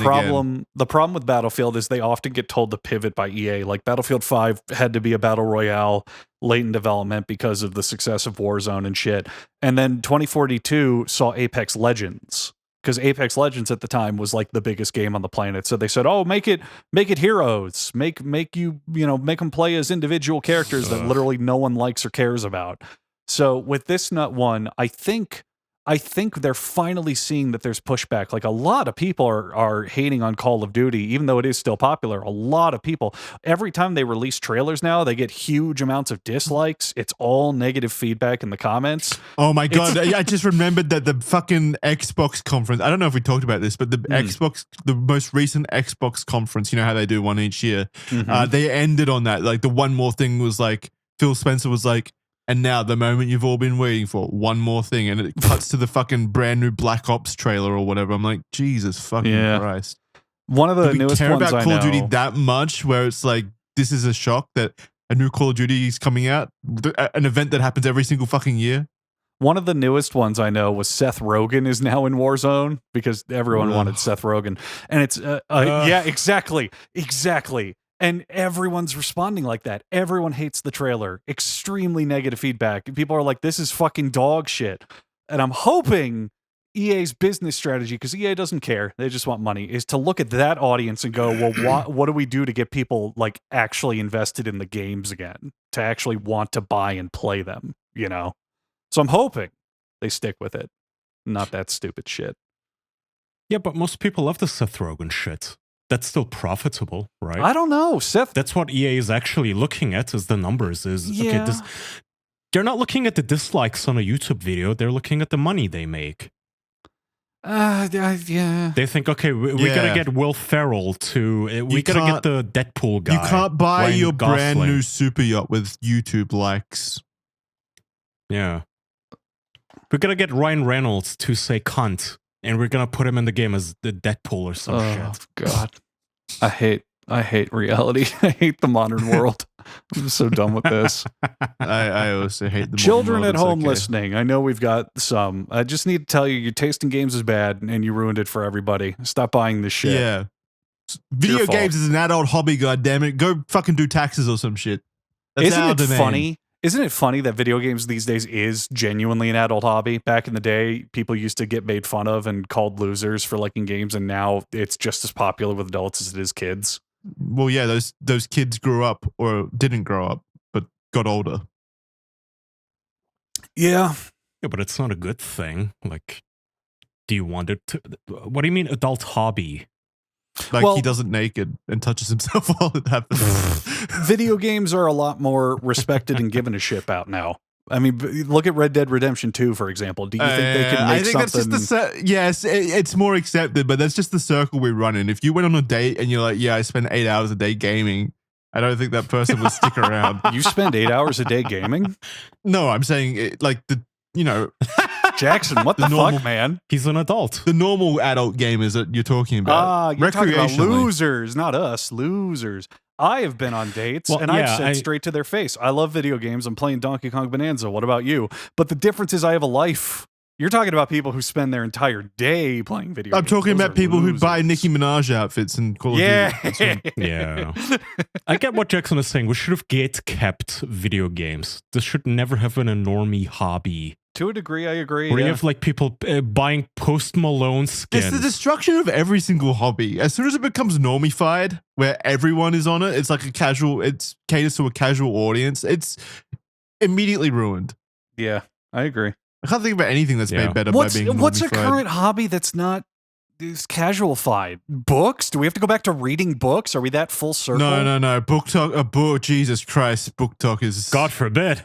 Speaker 3: problem with Battlefield is they often get told to pivot by EA. Like Battlefield 5 had to be a battle royale late in development because of the success of Warzone and shit, and then 2042 saw Apex Legends. Because Apex Legends at the time was like the biggest game on the planet, so they said, "Oh, make it heroes, make them play as individual characters that literally no one likes or cares about." So with this nut one, I think they're finally seeing that there's pushback. Like a lot of people are hating on Call of Duty, even though it is still popular. A lot of people. Every time they release trailers now, they get huge amounts of dislikes. It's all negative feedback in the comments.
Speaker 2: Oh my God. I just remembered that the fucking Xbox conference, I don't know if we talked about this, but the most recent Xbox conference, you know how they do one each year, they ended on that. Like the one more thing was like, Phil Spencer was like, and now the moment you've all been waiting for, one more thing. And it cuts to the fucking brand new Black Ops trailer or whatever. I'm like, Jesus fucking Christ.
Speaker 3: One of the newest
Speaker 2: care
Speaker 3: ones
Speaker 2: about
Speaker 3: I
Speaker 2: Call
Speaker 3: know.
Speaker 2: of Duty that much where it's like, this is a shock that a new Call of Duty is coming out, an event that happens every single fucking year.
Speaker 3: One of the newest ones I know was Seth Rogen is now in Warzone because everyone wanted Seth Rogen. And it's, yeah, exactly. And everyone's responding like that. Everyone hates the trailer. Extremely negative feedback. People are like, this is fucking dog shit. And I'm hoping EA's business strategy, because EA doesn't care, they just want money, is to look at that audience and go, well, what do we do to get people like actually invested in the games again? To actually want to buy and play them, you know? So I'm hoping they stick with it. Not that stupid shit.
Speaker 1: Yeah, but most people love the Seth Rogen shit. That's still profitable, right?
Speaker 3: I don't know, Seth.
Speaker 1: That's what EA is actually looking at, is the numbers. They're not looking at the dislikes on a YouTube video. They're looking at the money they make.
Speaker 3: Yeah.
Speaker 1: They think, okay, we gotta
Speaker 2: Yeah.
Speaker 1: get Will Ferrell to. We
Speaker 2: You
Speaker 1: gotta get
Speaker 2: can't-
Speaker 1: the Deadpool guy.
Speaker 2: You can't buy
Speaker 1: Ryan
Speaker 2: your brand
Speaker 1: Gosling.
Speaker 2: new super yacht with YouTube likes.
Speaker 1: Yeah. We're gonna get Ryan Reynolds to say cunt, and we're gonna put him in the game as the Deadpool or some
Speaker 3: Oh
Speaker 1: shit.
Speaker 3: God, I hate reality. I hate the modern world. I'm so done with this.
Speaker 2: I also hate the
Speaker 3: Children at
Speaker 2: modern world.
Speaker 3: home
Speaker 2: It's okay.
Speaker 3: listening, I know we've got some. I just need to tell you, your taste in games is bad, and you ruined it for everybody. Stop buying this shit.
Speaker 2: Yeah. Video
Speaker 3: your fault.
Speaker 2: games is an adult hobby, goddammit. Go fucking do taxes or some shit. That's
Speaker 3: Isn't
Speaker 2: our
Speaker 3: it
Speaker 2: domain.
Speaker 3: funny? Isn't it funny that video games these days is genuinely an adult hobby? Back in the day, people used to get made fun of and called losers for liking games, and now it's just as popular with adults as it is kids.
Speaker 2: Well, yeah, those kids grew up or didn't grow up, but got older.
Speaker 3: Yeah.
Speaker 1: Yeah, but it's not a good thing. Like, do you want it to? What do you mean, adult hobby?
Speaker 2: Like
Speaker 3: Well-
Speaker 2: he does it naked and touches himself while it happens.
Speaker 3: Video games are a lot more respected and given a shit about now. I mean, look at Red Dead Redemption 2, for example. Do you think they can
Speaker 2: I
Speaker 3: make
Speaker 2: think that's
Speaker 3: something?
Speaker 2: just the yes, it's more accepted, but that's just the circle we run in. If you went on a date and you're like, yeah, I spend 8 hours a day gaming, I don't think that person would stick around.
Speaker 3: You spend 8 hours a day gaming?
Speaker 2: No, I'm saying like
Speaker 3: Jackson, what the,
Speaker 2: The normal-
Speaker 3: fuck, man?
Speaker 1: He's an adult.
Speaker 2: the normal adult gamers that you're talking about.
Speaker 3: You're talking about
Speaker 2: Recreationally.
Speaker 3: losers, not us. Losers. I have been on dates,
Speaker 1: Well,
Speaker 3: and I've
Speaker 1: yeah,
Speaker 3: said straight to their face, I love video games. I'm playing Donkey Kong Bonanza. What about you? But the difference is I have a life. You're talking about people who spend their entire day playing video
Speaker 2: I'm
Speaker 3: games.
Speaker 2: talking
Speaker 3: Those
Speaker 2: about
Speaker 3: are
Speaker 2: people who buy
Speaker 3: losers.
Speaker 2: Nicki Minaj outfits and Call of Duty.
Speaker 3: Yeah.
Speaker 2: That's what-
Speaker 1: Yeah. I get what Jackson is saying. We should have gate kept video games. This should never have been a normie hobby.
Speaker 3: To a degree, I agree.
Speaker 1: Where you
Speaker 3: yeah.
Speaker 1: have like people buying Post Malone skins.
Speaker 2: It's the destruction of every single hobby. As soon as it becomes normified, where everyone is on it, it's like it caters to a casual audience. It's immediately ruined.
Speaker 3: Yeah, I agree.
Speaker 2: I can't think about anything that's
Speaker 1: Yeah.
Speaker 2: made better
Speaker 3: What's
Speaker 2: by being
Speaker 3: a
Speaker 2: normified.
Speaker 3: current hobby that's not is casualified? Books? Do we have to go back to reading books? Are we that full circle?
Speaker 2: No. Book talk. A book. Jesus Christ. Book talk is
Speaker 1: God forbid.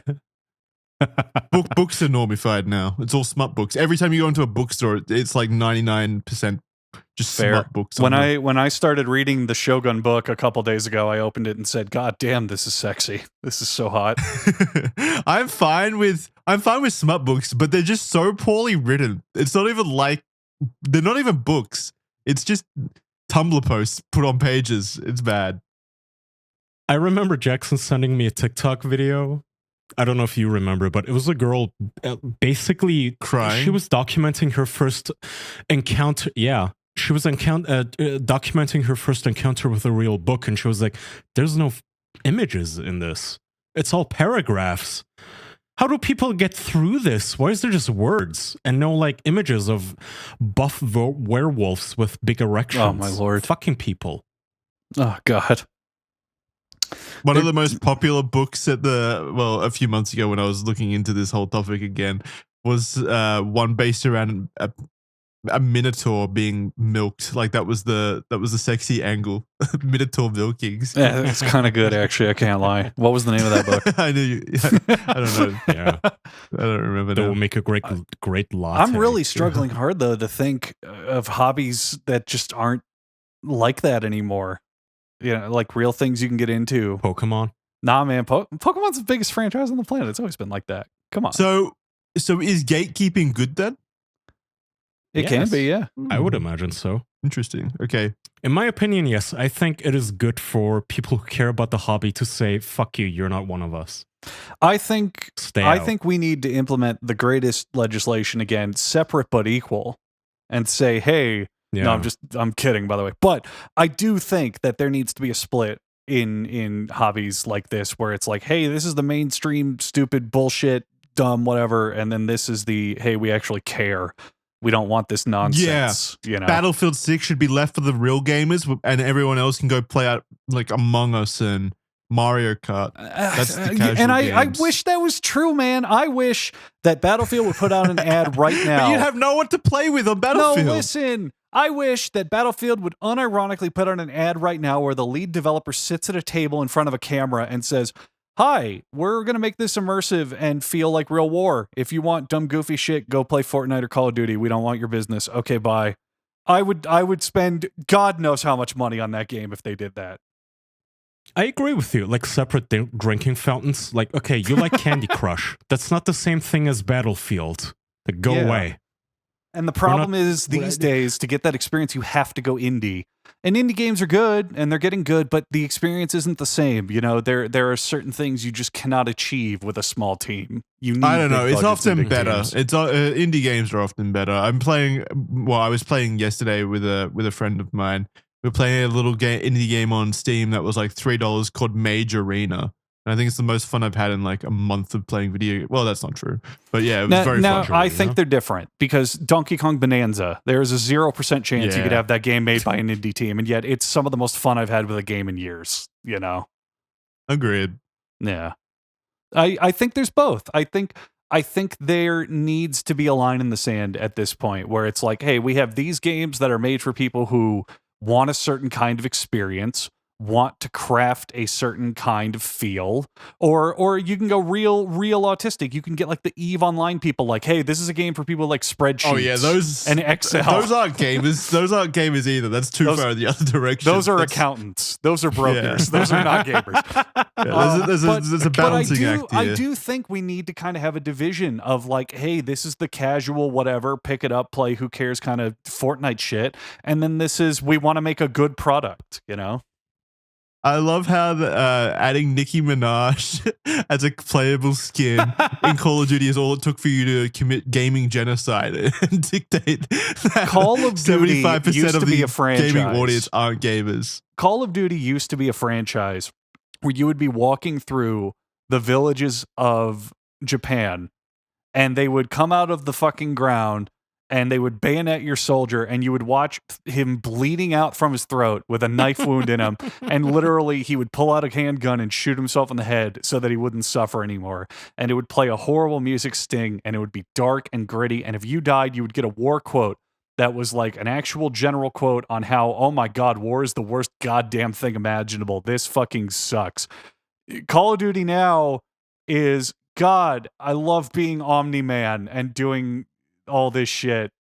Speaker 2: Books are normified now. It's all smut books. Every time you go into a bookstore, it's like 99% just
Speaker 3: Fair.
Speaker 2: smut books.
Speaker 3: When
Speaker 2: on there.
Speaker 3: I when I started reading the Shogun book a couple days ago, I opened it and said, "God damn, this is sexy. This is so hot."
Speaker 2: I'm fine with smut books, but they're just so poorly written. It's not even like they're not even books. It's just Tumblr posts put on pages. It's bad.
Speaker 1: I remember Jackson sending me a TikTok video. I don't know if you remember, but it was a girl basically
Speaker 2: Crying?
Speaker 1: She was documenting her first encounter. Yeah. She was documenting her first encounter with a real book, and she was like, there's no images in this. It's all paragraphs. How do people get through this? Why is there just words and no like images of buff werewolves with big erections?
Speaker 3: Oh, my lord.
Speaker 1: Fucking people.
Speaker 3: Oh God.
Speaker 2: One of the most popular books a few months ago when I was looking into this whole topic again was one based around a minotaur being milked. Like that was the sexy angle. Minotaur milkings.
Speaker 3: Yeah, it's kind of good actually. I can't lie. What was the name of that book?
Speaker 2: I knew you. I don't know.
Speaker 1: Yeah.
Speaker 2: I don't remember
Speaker 1: That
Speaker 2: now.
Speaker 1: will make a great latte.
Speaker 3: I'm really struggling hard though to think of hobbies that just aren't like that anymore. You know, like real things you can get into.
Speaker 1: Pokemon.
Speaker 3: Nah, man, Pokemon's the biggest franchise on the planet. It's always been like that. Come on,
Speaker 2: So is gatekeeping good then?
Speaker 3: it can
Speaker 1: yes.
Speaker 3: be. Yeah,
Speaker 1: I would imagine so.
Speaker 2: Interesting. Okay.
Speaker 1: In my opinion, yes. I think it is good for people who care about the hobby to say, fuck you, you're not one of us.
Speaker 3: I think
Speaker 1: Stay
Speaker 3: I
Speaker 1: out.
Speaker 3: think we need to implement the greatest legislation again, separate but equal, and say, hey.
Speaker 1: Yeah.
Speaker 3: No, I'm kidding, by the way. But I do think that there needs to be a split in hobbies like this where it's like, hey, this is the mainstream stupid bullshit, dumb, whatever, and then this is the hey, we actually care. We don't want this nonsense. You know.
Speaker 2: Battlefield 6 should be left for the real gamers, and everyone else can go play out like Among Us and Mario Kart. That's the casual
Speaker 3: and I
Speaker 2: games.
Speaker 3: wish that was true, man. I wish that Battlefield would put out an ad right now.
Speaker 2: But you'd have no one to play with on Battlefield.
Speaker 3: No, listen. I wish that Battlefield would unironically put out an ad right now where the lead developer sits at a table in front of a camera and says, hi, we're going to make this immersive and feel like real war. If you want dumb, goofy shit, go play Fortnite or Call of Duty. We don't want your business. Okay, bye. I would spend God knows how much money on that game if they did that.
Speaker 1: I agree with you. Like separate drinking fountains. Like, okay, you like Candy Crush. That's not the same thing as Battlefield. Like, go away.
Speaker 3: And the problem is these days, to get that experience, you have to go indie. And indie games are good, and they're getting good, but the experience isn't the same. You know, there are certain things you just cannot achieve with a small team. You need
Speaker 2: I don't know. It's
Speaker 3: budgets and
Speaker 2: often
Speaker 3: big
Speaker 2: better.
Speaker 3: games.
Speaker 2: It's indie games are often better. I'm playing. Well, I was playing yesterday with a friend of mine. We were playing a little indie game on Steam that was like $3 called Mage Arena. And I think it's the most fun I've had in like a month of playing video. Well, that's not true, but yeah, it was very fun.
Speaker 3: I think they're different because Donkey Kong Bonanza, there is a 0% chance you could have that game made by an indie team, and yet it's some of the most fun I've had with a game in years. You know,
Speaker 2: Agreed.
Speaker 3: Yeah, I think there's both. I think there needs to be a line in the sand at this point where it's like, hey, we have these games that are made for people who want a certain kind of experience, want to craft a certain kind of feel, or you can go real autistic. You can get like the EVE Online people like, hey, this is a game for people like spreadsheets.
Speaker 2: Oh yeah, those
Speaker 3: and Excel.
Speaker 2: Those aren't gamers. Those aren't gamers either. That's too far in the other direction.
Speaker 3: Those are accountants. Those are brokers. Those are not gamers.
Speaker 2: There's a balancing act here.
Speaker 3: I do think we need to kind of have a division of like, hey, this is the casual whatever, pick it up, play, who cares kind of Fortnite shit, and then this is we want to make a good product, you know.
Speaker 2: I love how adding Nicki Minaj as a playable skin in Call of Duty is all it took for you to commit gaming genocide and dictate that
Speaker 3: Call of Duty
Speaker 2: 75%
Speaker 3: used
Speaker 2: of
Speaker 3: to be
Speaker 2: the
Speaker 3: a franchise.
Speaker 2: gaming audience aren't gamers.
Speaker 3: Call of Duty used to be a franchise where you would be walking through the villages of Japan and they would come out of the fucking ground and they would bayonet your soldier and you would watch him bleeding out from his throat with a knife wound in him, and literally he would pull out a handgun and shoot himself in the head so that he wouldn't suffer anymore, and it would play a horrible music sting and it would be dark and gritty, and if you died you would get a war quote that was like an actual general quote on how, oh my god, war is the worst goddamn thing imaginable, this fucking sucks. Call of Duty now is, God, I love being Omni-Man and doing all this shit.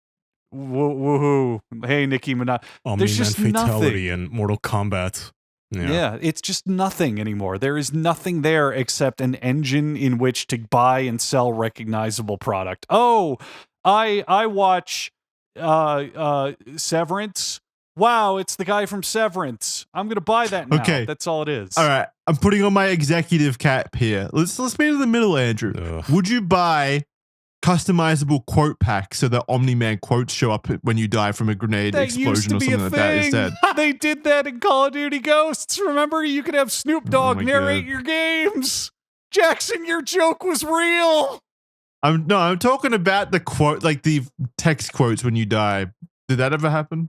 Speaker 3: Woohoo. Hey, Nicki Minaj. There's just
Speaker 1: fatality
Speaker 3: nothing.
Speaker 1: and Mortal Kombat.
Speaker 3: Yeah, it's just nothing anymore. There is nothing there except an engine in which to buy and sell recognizable product. Oh, I watch Severance. Wow, it's the guy from Severance. I'm gonna buy that now.
Speaker 2: Okay.
Speaker 3: That's all it is.
Speaker 2: All right, I'm putting on my executive cap here. Let's meet in the middle, Andrew.
Speaker 1: Ugh.
Speaker 2: Would you buy customizable quote packs so that Omni-Man quotes show up when you die from a grenade
Speaker 3: That used
Speaker 2: explosion
Speaker 3: to
Speaker 2: or
Speaker 3: be
Speaker 2: something
Speaker 3: a
Speaker 2: like that
Speaker 3: thing.
Speaker 2: instead?
Speaker 3: They did that in Call of Duty Ghosts. Remember, you could have Snoop Dogg
Speaker 2: my
Speaker 3: narrate
Speaker 2: God.
Speaker 3: your games. Jackson, your joke was real.
Speaker 2: I'm talking about the quote, like the text quotes when you die. Did that ever happen?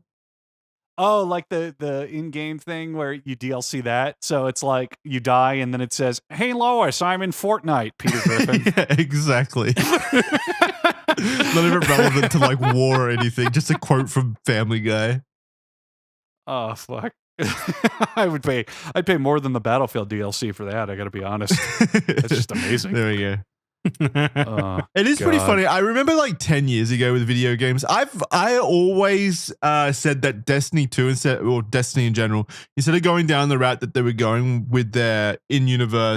Speaker 3: Oh, like the in-game thing where you DLC that. So it's like you die and then it says, "Hey Lois, I'm in Fortnite." Peter Griffin.
Speaker 2: Yeah, exactly. Not even relevant to like war or anything. Just a quote from Family Guy.
Speaker 3: Oh fuck. I'd pay more than the Battlefield DLC for that. I got to be honest. That's just amazing.
Speaker 2: There we go.
Speaker 3: It
Speaker 2: is pretty funny. I remember like 10 years ago with video games, I always said that Destiny 2 or Destiny in general, instead of going down the route that they were going with their in-game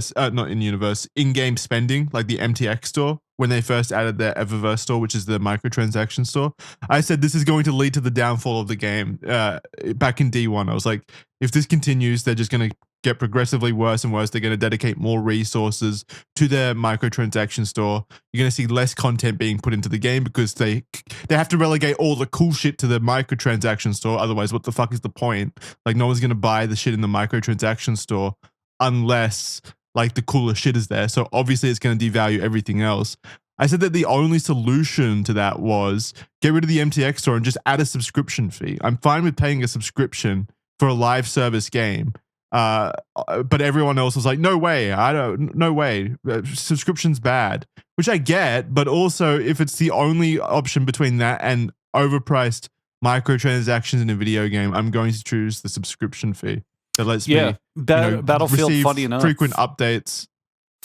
Speaker 2: spending, like the MTX store, when they first added their Eververse store, which is the microtransaction store, I said this is going to lead to the downfall of the game. Back in D1, I was like, if this continues, they're just going to get progressively worse and worse. They're going to dedicate more resources to their microtransaction store. You're going to see less content being put into the game because they have to relegate all the cool shit to the microtransaction store. Otherwise, what the fuck is the point? Like, no one's going to buy the shit in the microtransaction store unless like the cooler shit is there. So obviously it's going to devalue everything else. I said that the only solution to that was get rid of the MTX store and just add a subscription fee. I'm fine with paying a subscription for a live service game. But everyone else was like, no way, no way, subscription's bad, which I get, but also if it's the only option between that and overpriced microtransactions in a video game, I'm going to choose the subscription fee that lets me
Speaker 3: Battlefield,
Speaker 2: receive
Speaker 3: funny enough,
Speaker 2: frequent updates.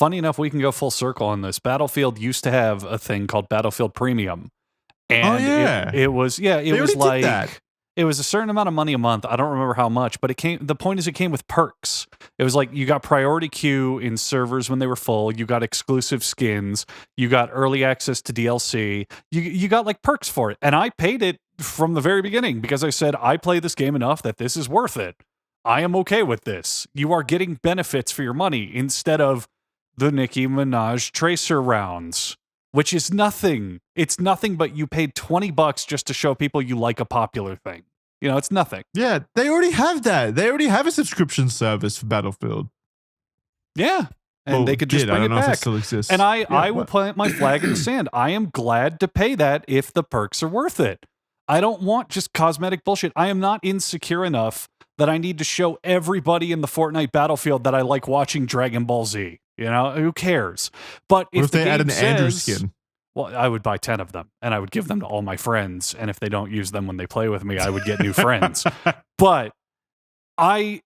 Speaker 3: funny enough, we can go full circle on this. Battlefield used to have a thing called Battlefield Premium. And it was
Speaker 2: already did that.
Speaker 3: it was a certain amount of money a month. I don't remember how much, but the point is it came with perks. It was like you got priority queue in servers when they were full, you got exclusive skins, you got early access to DLC, you got like perks for it. And I paid it from the very beginning because I said I play this game enough that this is worth it. I am okay with this. You are getting benefits for your money instead of the Nicki Minaj Tracer rounds, which is nothing. It's nothing but you paid $20 just to show people you like a popular thing. You know, it's nothing.
Speaker 2: Yeah, they already have that. They already have a subscription service for Battlefield.
Speaker 3: Yeah. And they could just bring
Speaker 2: I
Speaker 3: it
Speaker 2: don't know
Speaker 3: back.
Speaker 2: if it still exists.
Speaker 3: And I will plant my flag in the sand. I am glad to pay that if the perks are worth it. I don't want just cosmetic bullshit. I am not insecure enough that I need to show everybody in the Fortnite Battlefield that I like watching Dragon Ball Z. You know, who cares? But
Speaker 2: What if
Speaker 3: the
Speaker 2: they add
Speaker 3: game
Speaker 2: an Andrew
Speaker 3: says-
Speaker 2: skin?
Speaker 3: Well, I would buy 10 of them, and I would give them to all my friends. And if they don't use them when they play with me, I would get new friends. But I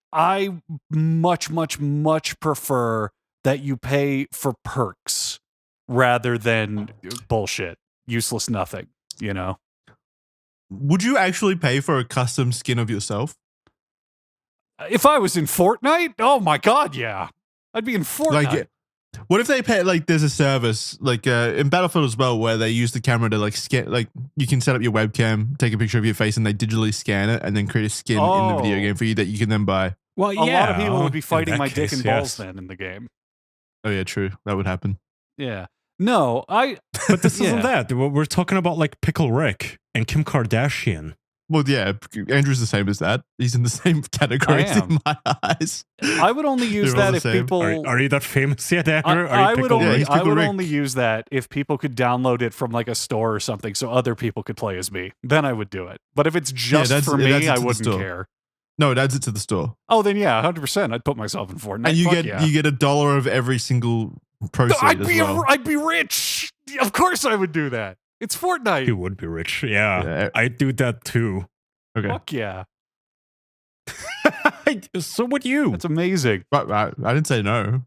Speaker 3: much prefer that you pay for perks rather than bullshit, useless nothing. You know.
Speaker 2: Would you actually pay for a custom skin of yourself?
Speaker 3: If I was in Fortnite, oh my god, yeah, I'd be in Fortnite.
Speaker 2: Like, what if they pay, like, there's a service, like, in Battlefield as well, where they use the camera to, like, scan, like, you can set up your webcam, take a picture of your face, and they digitally scan it, and then create a skin in the video game for you that you can then buy.
Speaker 1: Well,
Speaker 3: a lot of people would be fighting
Speaker 1: in that
Speaker 3: my dick
Speaker 1: case,
Speaker 3: and balls then in the game.
Speaker 2: Oh, yeah, true. That would happen.
Speaker 3: Yeah. No,
Speaker 1: But this isn't that. We're talking about like Pickle Rick and Kim Kardashian.
Speaker 2: Well, yeah, Andrew's the same as that. He's in the same category in my eyes.
Speaker 3: I would only use
Speaker 2: They're all
Speaker 3: that
Speaker 2: the
Speaker 3: if
Speaker 2: same.
Speaker 3: people.
Speaker 1: Are you that famous yet, Andrew?
Speaker 3: I would only,
Speaker 2: He's
Speaker 3: I
Speaker 2: Pickle
Speaker 3: would
Speaker 2: Rick.
Speaker 3: only use that if people could download it from like a store or something, so other people could play as me. Then I would do it. But if it's just
Speaker 2: that's-
Speaker 3: for
Speaker 2: it
Speaker 3: me,
Speaker 2: adds it
Speaker 3: I
Speaker 2: to the
Speaker 3: wouldn't
Speaker 2: store.
Speaker 3: care.
Speaker 2: No, it adds it to the store.
Speaker 3: Oh, then yeah, 100%. I'd put myself in Fortnite.
Speaker 2: And you
Speaker 3: Fuck
Speaker 2: get
Speaker 3: yeah.
Speaker 2: you get $1 of every single proceed as well.
Speaker 3: I'd be rich. Of course, I would do that. It's Fortnite.
Speaker 1: You would be rich. Yeah,
Speaker 2: Yeah.
Speaker 1: I'd do that too.
Speaker 2: Okay.
Speaker 3: Fuck yeah,
Speaker 1: So would you?
Speaker 3: that's amazing.
Speaker 2: I didn't say no.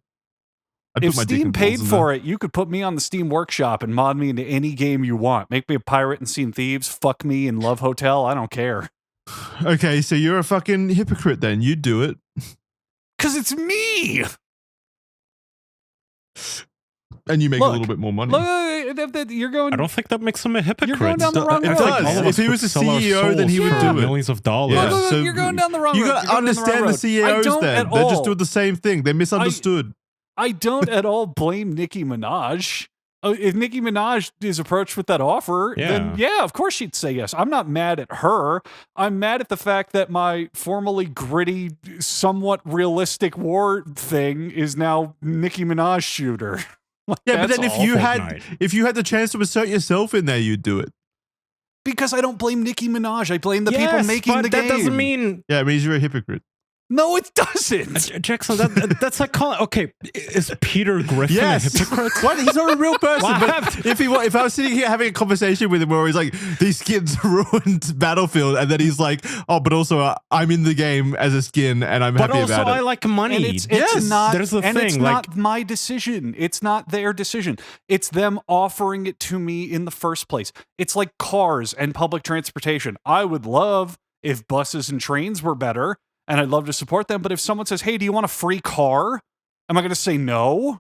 Speaker 2: I'd
Speaker 3: If
Speaker 2: put my dick
Speaker 3: Steam
Speaker 2: and balls
Speaker 3: paid
Speaker 2: in
Speaker 3: for it, you could put me on the Steam Workshop and mod me into any game you want. Make me a pirate in Sea and Thieves. Fuck me in Love Hotel. I don't care.
Speaker 2: there. Okay, so you're a fucking hypocrite then. You do it.
Speaker 3: Because it's me.
Speaker 2: And you make
Speaker 3: Look,
Speaker 2: a little bit more money.
Speaker 3: Look, you're going.
Speaker 1: I don't think that makes him a hypocrite.
Speaker 3: You're going down the wrong
Speaker 2: It
Speaker 3: road.
Speaker 2: does.
Speaker 1: All of
Speaker 2: If
Speaker 1: us
Speaker 2: he
Speaker 1: would
Speaker 2: was a
Speaker 1: sell our
Speaker 2: CEO, then he
Speaker 1: souls
Speaker 2: would
Speaker 1: for
Speaker 2: do it.
Speaker 1: millions of dollars.
Speaker 2: Yeah,
Speaker 3: Look, look,
Speaker 2: so
Speaker 3: you're going down the wrong
Speaker 2: You
Speaker 3: road.
Speaker 2: got to
Speaker 3: You're going down the wrong
Speaker 2: understand the
Speaker 3: road. I
Speaker 2: CEOs
Speaker 3: don't
Speaker 2: then.
Speaker 3: at
Speaker 2: They're just
Speaker 3: all.
Speaker 2: doing the same thing. They misunderstood.
Speaker 3: I don't at all blame Nicki Minaj. If Nicki Minaj is approached with that offer, then yeah, of course she'd say yes. I'm not mad at her. I'm mad at the fact that my formerly gritty, somewhat realistic war thing is now Nicki Minaj shooter. Like,
Speaker 2: Yeah, but
Speaker 3: that's
Speaker 2: then if
Speaker 3: all.
Speaker 2: you had the chance to insert yourself in there, you'd do it.
Speaker 3: Because I don't blame Nicki Minaj, I blame the people
Speaker 1: Yes,
Speaker 3: making
Speaker 1: but
Speaker 3: the game.
Speaker 1: that doesn't mean
Speaker 2: Yeah, it means you're a hypocrite.
Speaker 3: No, it doesn't.
Speaker 1: Jackson. That's like calling. Okay, is Peter Griffin a hypocrite?
Speaker 2: What? He's not a real person.
Speaker 1: What?
Speaker 2: But if I was sitting here having a conversation with him where he's like, these skins ruined Battlefield, and then he's like, oh, but also I'm in the game as a skin and I'm
Speaker 1: But
Speaker 2: happy
Speaker 1: also,
Speaker 2: about it.
Speaker 1: I like money.
Speaker 3: And it's
Speaker 2: Yes,
Speaker 3: not,
Speaker 1: there's the
Speaker 3: and
Speaker 1: thing.
Speaker 3: it's
Speaker 1: Like,
Speaker 3: not my decision. It's not their decision. It's them offering it to me in the first place. It's like cars and public transportation. I would love if buses and trains were better, and I'd love to support them. But if someone says, "Hey, do you want a free car?" Am I going to say no?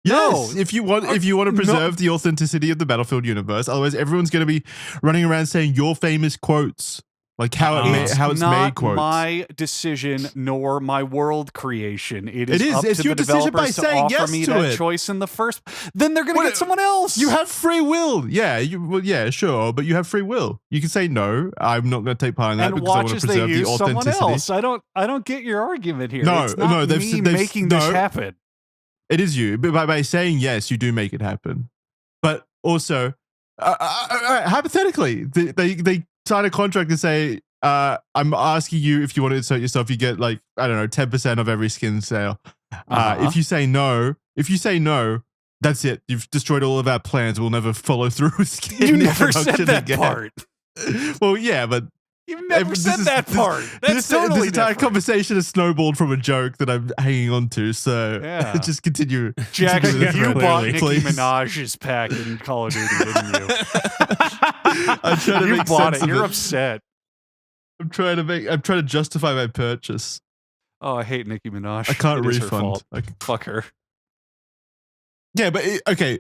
Speaker 2: Yes,
Speaker 3: No.
Speaker 2: if you want to preserve the authenticity of the Battlefield universe, otherwise everyone's going to be running around saying your famous quotes, like how it's
Speaker 3: not
Speaker 2: made quotes.
Speaker 3: my decision nor my world creation. It is up
Speaker 2: It's
Speaker 3: to
Speaker 2: your
Speaker 3: the
Speaker 2: decision
Speaker 3: developers
Speaker 2: by
Speaker 3: to
Speaker 2: saying
Speaker 3: offer
Speaker 2: yes
Speaker 3: me
Speaker 2: to
Speaker 3: that
Speaker 2: it.
Speaker 3: choice in the first. Then they're going to
Speaker 2: What-
Speaker 3: get someone else.
Speaker 2: You have free will. Yeah, yeah, sure, but you have free will. You can say no. I'm not going to take part in that
Speaker 3: and
Speaker 2: because I
Speaker 3: watch
Speaker 2: want
Speaker 3: as
Speaker 2: to
Speaker 3: they
Speaker 2: preserve the
Speaker 3: use someone
Speaker 2: authenticity.
Speaker 3: else. I don't get your argument here.
Speaker 2: No,
Speaker 3: it's not
Speaker 2: no,
Speaker 3: me making this happen.
Speaker 2: It is you, but by saying yes, you do make it happen. But also, hypothetically, they sign a contract and say, I'm asking you if you want to insert yourself, you get like, I don't know, 10% of every skin sale. If you say no, that's it. You've destroyed all of our plans. We'll never follow through with skin
Speaker 3: You never said
Speaker 2: production
Speaker 3: that
Speaker 2: again.
Speaker 3: part.
Speaker 2: Well, yeah, but
Speaker 3: You've never said that part. That's totally
Speaker 2: this entire
Speaker 3: different.
Speaker 2: conversation has snowballed from a joke that I'm hanging on to. So
Speaker 3: Yeah.
Speaker 2: just continue.
Speaker 3: Jackson,
Speaker 2: continue
Speaker 3: you
Speaker 2: with it,
Speaker 3: bought Nicki
Speaker 2: please.
Speaker 3: Minaj's pack in Call of Duty, didn't you?
Speaker 2: I'm trying to
Speaker 3: You
Speaker 2: make
Speaker 3: bought
Speaker 2: sense
Speaker 3: it.
Speaker 2: of
Speaker 3: You're
Speaker 2: it.
Speaker 3: upset.
Speaker 2: I'm trying to justify my purchase.
Speaker 3: Oh, I hate Nicki Minaj.
Speaker 2: I can't
Speaker 3: It is her
Speaker 2: refund.
Speaker 3: fault.
Speaker 2: Okay.
Speaker 3: Fuck her.
Speaker 2: Yeah, but okay.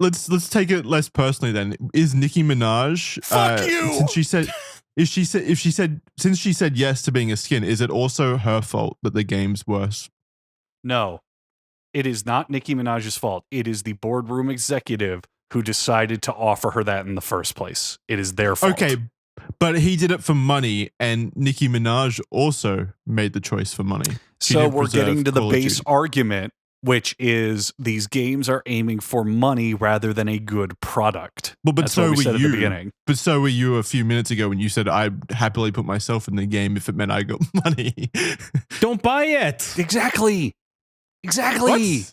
Speaker 2: Let's take it less personally then. Is Nicki Minaj
Speaker 3: Fuck you!
Speaker 2: since she said since she said yes to being a skin, is it also her fault that the game's worse?
Speaker 3: No, it is not Nicki Minaj's fault. It is the boardroom executive who decided to offer her that in the first place. It is their fault.
Speaker 2: Okay, but he did it for money, and Nicki Minaj also made the choice for money. She
Speaker 3: So
Speaker 2: did
Speaker 3: we're
Speaker 2: preserve
Speaker 3: getting to the
Speaker 2: Call of
Speaker 3: base
Speaker 2: Duty.
Speaker 3: argument, which is these games are aiming for money rather than a good product.
Speaker 2: Well, but
Speaker 3: That's
Speaker 2: so
Speaker 3: what we
Speaker 2: were
Speaker 3: said at
Speaker 2: you.
Speaker 3: the beginning.
Speaker 2: But so were you a few minutes ago when you said I'd happily put myself in the game if it meant I got money.
Speaker 1: Don't buy it.
Speaker 3: Exactly. Exactly.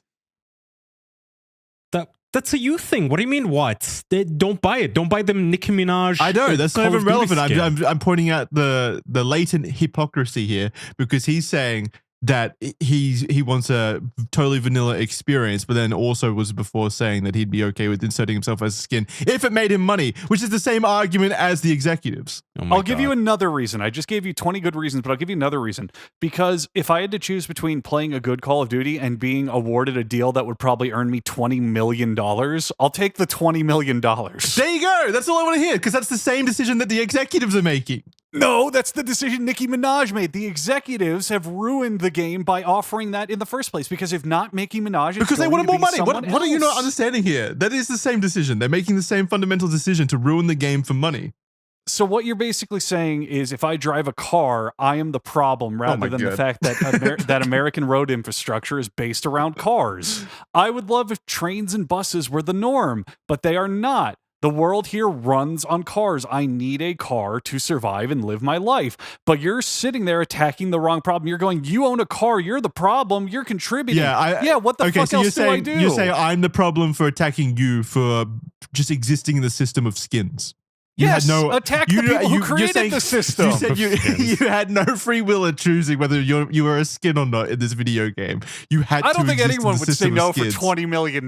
Speaker 1: That's a you thing. What do you mean? What? Don't buy it. Don't buy them Nicki Minaj.
Speaker 2: I know that's not
Speaker 1: Call
Speaker 2: even
Speaker 1: of Duty
Speaker 2: relevant.
Speaker 1: skin.
Speaker 2: I'm pointing out the latent hypocrisy here because he's saying that he wants a totally vanilla experience, but then also was before saying that he'd be okay with inserting himself as a skin if it made him money, which is the same argument as the executives.
Speaker 1: Oh my
Speaker 3: I'll give you
Speaker 1: God.
Speaker 3: another reason. I just gave you 20 good reasons, but I'll give you another reason. Because if I had to choose between playing a good Call of Duty and being awarded a deal that would probably earn me $20 million, I'll take the $20 million.
Speaker 2: There you go. That's all I want to hear because that's the same decision that the executives are making.
Speaker 3: No, that's the decision Nicki Minaj made. The executives have ruined the game by offering that in the first place. Because if not Nicki Minaj, it's
Speaker 2: Because they
Speaker 3: going
Speaker 2: wanted
Speaker 3: to
Speaker 2: more
Speaker 3: be
Speaker 2: money.
Speaker 3: someone
Speaker 2: What are you not
Speaker 3: else.
Speaker 2: understanding here? That is the same decision. They're making the same fundamental decision to ruin the game for money.
Speaker 3: So what you're basically saying is, if I drive a car, I am the problem, rather
Speaker 2: my
Speaker 3: than the
Speaker 2: God.
Speaker 3: fact that that American road infrastructure is based around cars. I would love if trains and buses were the norm, but they are not. The world here runs on cars. I need a car to survive and live my life. But you're sitting there attacking the wrong problem. You're going, you own a car. You're the problem. You're contributing.
Speaker 2: Yeah,
Speaker 3: what the fuck else do I do?
Speaker 2: You're saying I'm the problem for attacking you for just existing in the system of skins. You
Speaker 3: Yes,
Speaker 2: had no
Speaker 3: attack the people who
Speaker 2: you're
Speaker 3: created
Speaker 2: saying-
Speaker 3: the system.
Speaker 2: You said you had no free will in choosing whether you were a skin or not in this video game. You had.
Speaker 3: I don't
Speaker 2: to
Speaker 3: think
Speaker 2: exist in
Speaker 3: anyone
Speaker 2: the
Speaker 3: would say
Speaker 2: system of
Speaker 3: no for
Speaker 2: skins.
Speaker 3: $20 million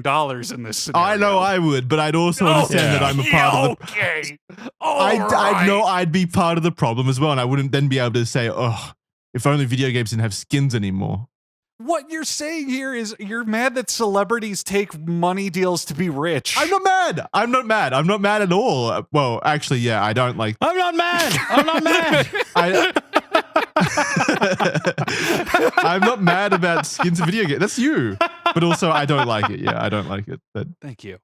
Speaker 3: in this scenario.
Speaker 2: I know I would, but I'd also understand that I'm a part of the.
Speaker 3: Okay.
Speaker 2: I know I'd be part of the problem as well, and I wouldn't then be able to say, "Oh, if only video games didn't have skins anymore."
Speaker 3: What you're saying here is you're mad that celebrities take money deals to be rich.
Speaker 2: I'm not mad. I'm not mad. I'm not mad at all. Well, actually, yeah, I don't like.
Speaker 1: I'm not mad. I'm not mad.
Speaker 2: I'm not mad about skins in video games. That's you. But also, I don't like it. Yeah, I don't like it. But
Speaker 3: Thank you.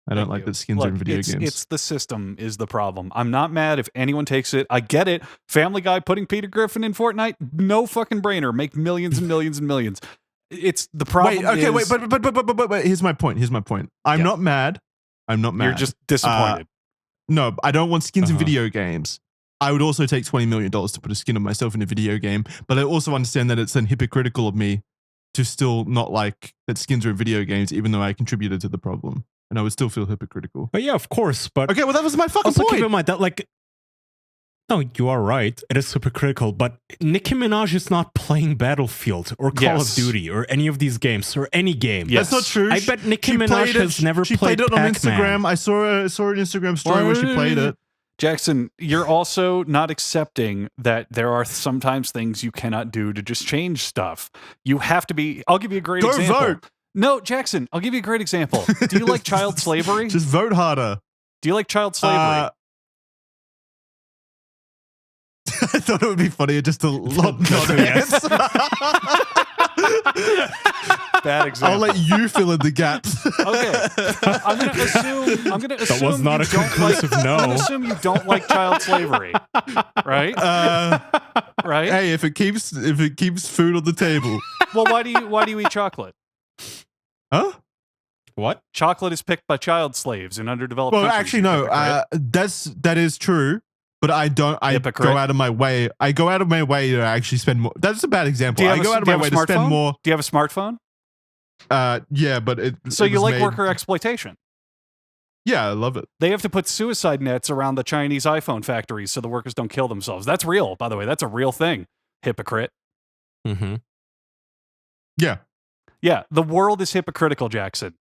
Speaker 2: I don't
Speaker 3: Thank
Speaker 2: like
Speaker 3: you.
Speaker 2: that skins
Speaker 3: Look,
Speaker 2: are in video
Speaker 3: it's,
Speaker 2: games.
Speaker 3: It's the system is the problem. I'm not mad if anyone takes it. I get it. Family Guy putting Peter Griffin in Fortnite, no fucking brainer. Make millions and millions and millions. It's the problem.
Speaker 2: But here's my point. I'm
Speaker 3: Yeah.
Speaker 2: not mad. I'm not mad.
Speaker 3: You're just disappointed.
Speaker 2: No, I don't want skins in
Speaker 1: Uh-huh.
Speaker 2: video games. I would also take $20 million to put a skin of myself in a video game, but I also understand that it's then hypocritical of me to still not like that skins are in video games, even though I contributed to the problem. And I would still feel hypocritical.
Speaker 1: But yeah, of course. But
Speaker 2: Okay, well, that was my fucking
Speaker 1: also keep
Speaker 2: point.
Speaker 1: in mind that, like, no, you are right. It is hypocritical, but Nicki Minaj is not playing Battlefield or Call
Speaker 3: Yes.
Speaker 1: of Duty or any of these games or any game.
Speaker 3: Yes.
Speaker 2: That's not true.
Speaker 1: I bet Nicki
Speaker 2: She
Speaker 1: Minaj
Speaker 2: played it-
Speaker 1: has never
Speaker 2: She
Speaker 1: played
Speaker 2: played it on
Speaker 1: Pac-Man.
Speaker 2: Instagram. I saw an Instagram story where she played it.
Speaker 3: Jackson, you're also not accepting that there are sometimes things you cannot do to just change stuff. You have to be. I'll give you a great
Speaker 2: Go
Speaker 3: example.
Speaker 2: vote.
Speaker 3: No, Jackson, I'll give you a great example. Do you like child slavery?
Speaker 2: Just vote harder.
Speaker 3: Do you like child slavery?
Speaker 2: I thought it would be funnier just to not
Speaker 1: yes.
Speaker 3: Bad example.
Speaker 2: I'll let you fill in the gaps.
Speaker 3: Okay, I'm gonna assume.
Speaker 1: That was not
Speaker 3: you
Speaker 1: a
Speaker 3: don't
Speaker 1: conclusive
Speaker 3: like, I'm gonna
Speaker 1: no.
Speaker 3: assume you don't like child slavery, right? Right?
Speaker 2: Hey, if it keeps food on the table,
Speaker 3: Well, why do you eat chocolate?
Speaker 2: huh?
Speaker 1: What?
Speaker 3: Chocolate is picked by child slaves in underdeveloped
Speaker 2: Well,
Speaker 3: countries.
Speaker 2: actually,
Speaker 3: you
Speaker 2: no.
Speaker 3: hypocrite.
Speaker 2: That is true. But I don't. I
Speaker 3: Hypocrite.
Speaker 2: go out of my way. I go out of my way to actually spend more. That's a bad example. I go out of my way to spend more.
Speaker 3: Do you have a smartphone?
Speaker 2: Yeah, but it.
Speaker 3: So
Speaker 2: it
Speaker 3: you
Speaker 2: was
Speaker 3: like
Speaker 2: made-
Speaker 3: worker exploitation?
Speaker 2: Yeah, I love it.
Speaker 3: They have to put suicide nets around the Chinese iPhone factories so the workers don't kill themselves. That's real, by the way. That's a real thing. Hypocrite.
Speaker 1: Mm-hmm.
Speaker 2: Yeah.
Speaker 3: Yeah, the world is hypocritical, Jackson.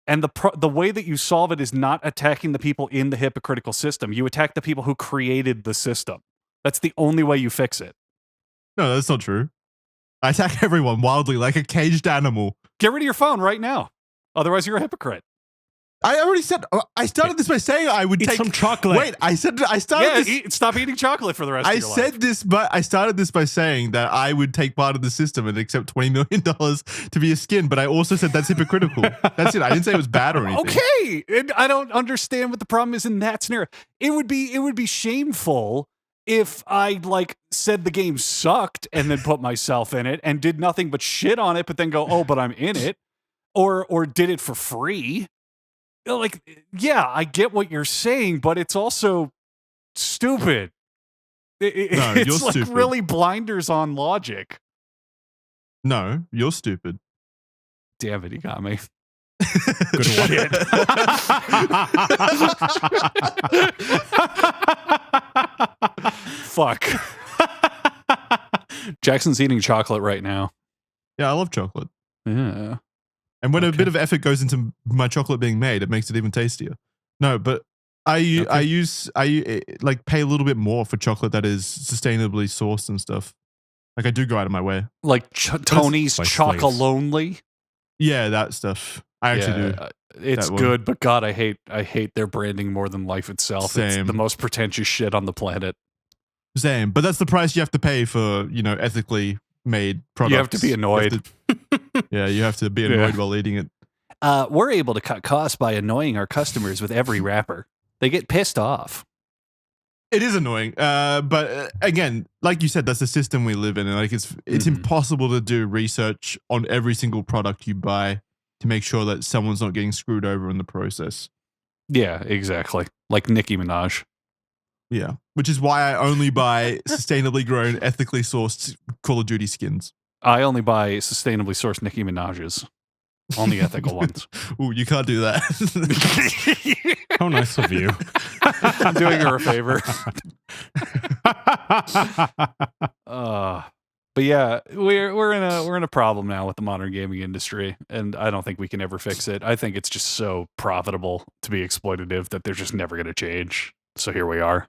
Speaker 3: And the way that you solve it is not attacking the people in the hypocritical system. You attack the people who created the system. That's the only way you fix it.
Speaker 2: No, that's not true. I attack everyone wildly like a caged animal.
Speaker 3: Get rid of your phone right now. Otherwise, you're a hypocrite.
Speaker 2: I already said I started this by saying I would
Speaker 1: Eat
Speaker 2: take
Speaker 1: some chocolate.
Speaker 2: Wait, I started this.
Speaker 3: Stop eating chocolate for the rest of your life.
Speaker 2: I said this, but I started this by saying that I would take part of the system and accept $20 million to be a skin. But I also said that's hypocritical. That's it. I didn't say it was bad or anything.
Speaker 3: Okay, and I don't understand what the problem is in that scenario. It would be shameful if I said the game sucked and then put myself in it and did nothing but shit on it, but then go, oh, but I'm in it, or did it for free. Yeah, I get what you're saying, but it's also stupid. It's
Speaker 2: you're
Speaker 3: like
Speaker 2: stupid.
Speaker 3: really blinders on logic.
Speaker 2: No, you're stupid.
Speaker 3: Damn it, he got me.
Speaker 1: Good shit.
Speaker 3: Fuck. Jackson's eating chocolate right now.
Speaker 2: Yeah, I love chocolate.
Speaker 3: Yeah.
Speaker 2: And when a bit of effort goes into my chocolate being made, it makes it even tastier. No, but I pay a little bit more for chocolate that is sustainably sourced and stuff. Like I do go out of my way.
Speaker 3: Like Tony's
Speaker 1: like
Speaker 3: Chocolonely.
Speaker 2: Yeah, that stuff. I actually do.
Speaker 3: It's good, but God, I hate their branding more than life itself.
Speaker 2: Same.
Speaker 3: It's the most pretentious shit on the planet.
Speaker 2: Same, but that's the price you have to pay for, ethically made products.
Speaker 3: You have to be annoyed.
Speaker 2: You have to be annoyed while eating it.
Speaker 3: We're able to cut costs by annoying our customers with every wrapper. They get pissed off.
Speaker 2: It is annoying, but again, like you said, that's the system we live in, and it's impossible to do research on every single product you buy to make sure that someone's not getting screwed over in the process.
Speaker 3: Yeah, exactly. Like Nicki Minaj.
Speaker 2: Yeah, which is why I only buy sustainably grown, ethically sourced Call of Duty skins.
Speaker 3: I only buy sustainably sourced Nicki Minaj's. Only ethical ones.
Speaker 2: Ooh, you can't do that.
Speaker 1: How nice of you.
Speaker 3: I'm doing her a favor. But yeah, we're in a problem now with the modern gaming industry, and I don't think we can ever fix it. I think it's just so profitable to be exploitative that they're just never going to change. So here we are.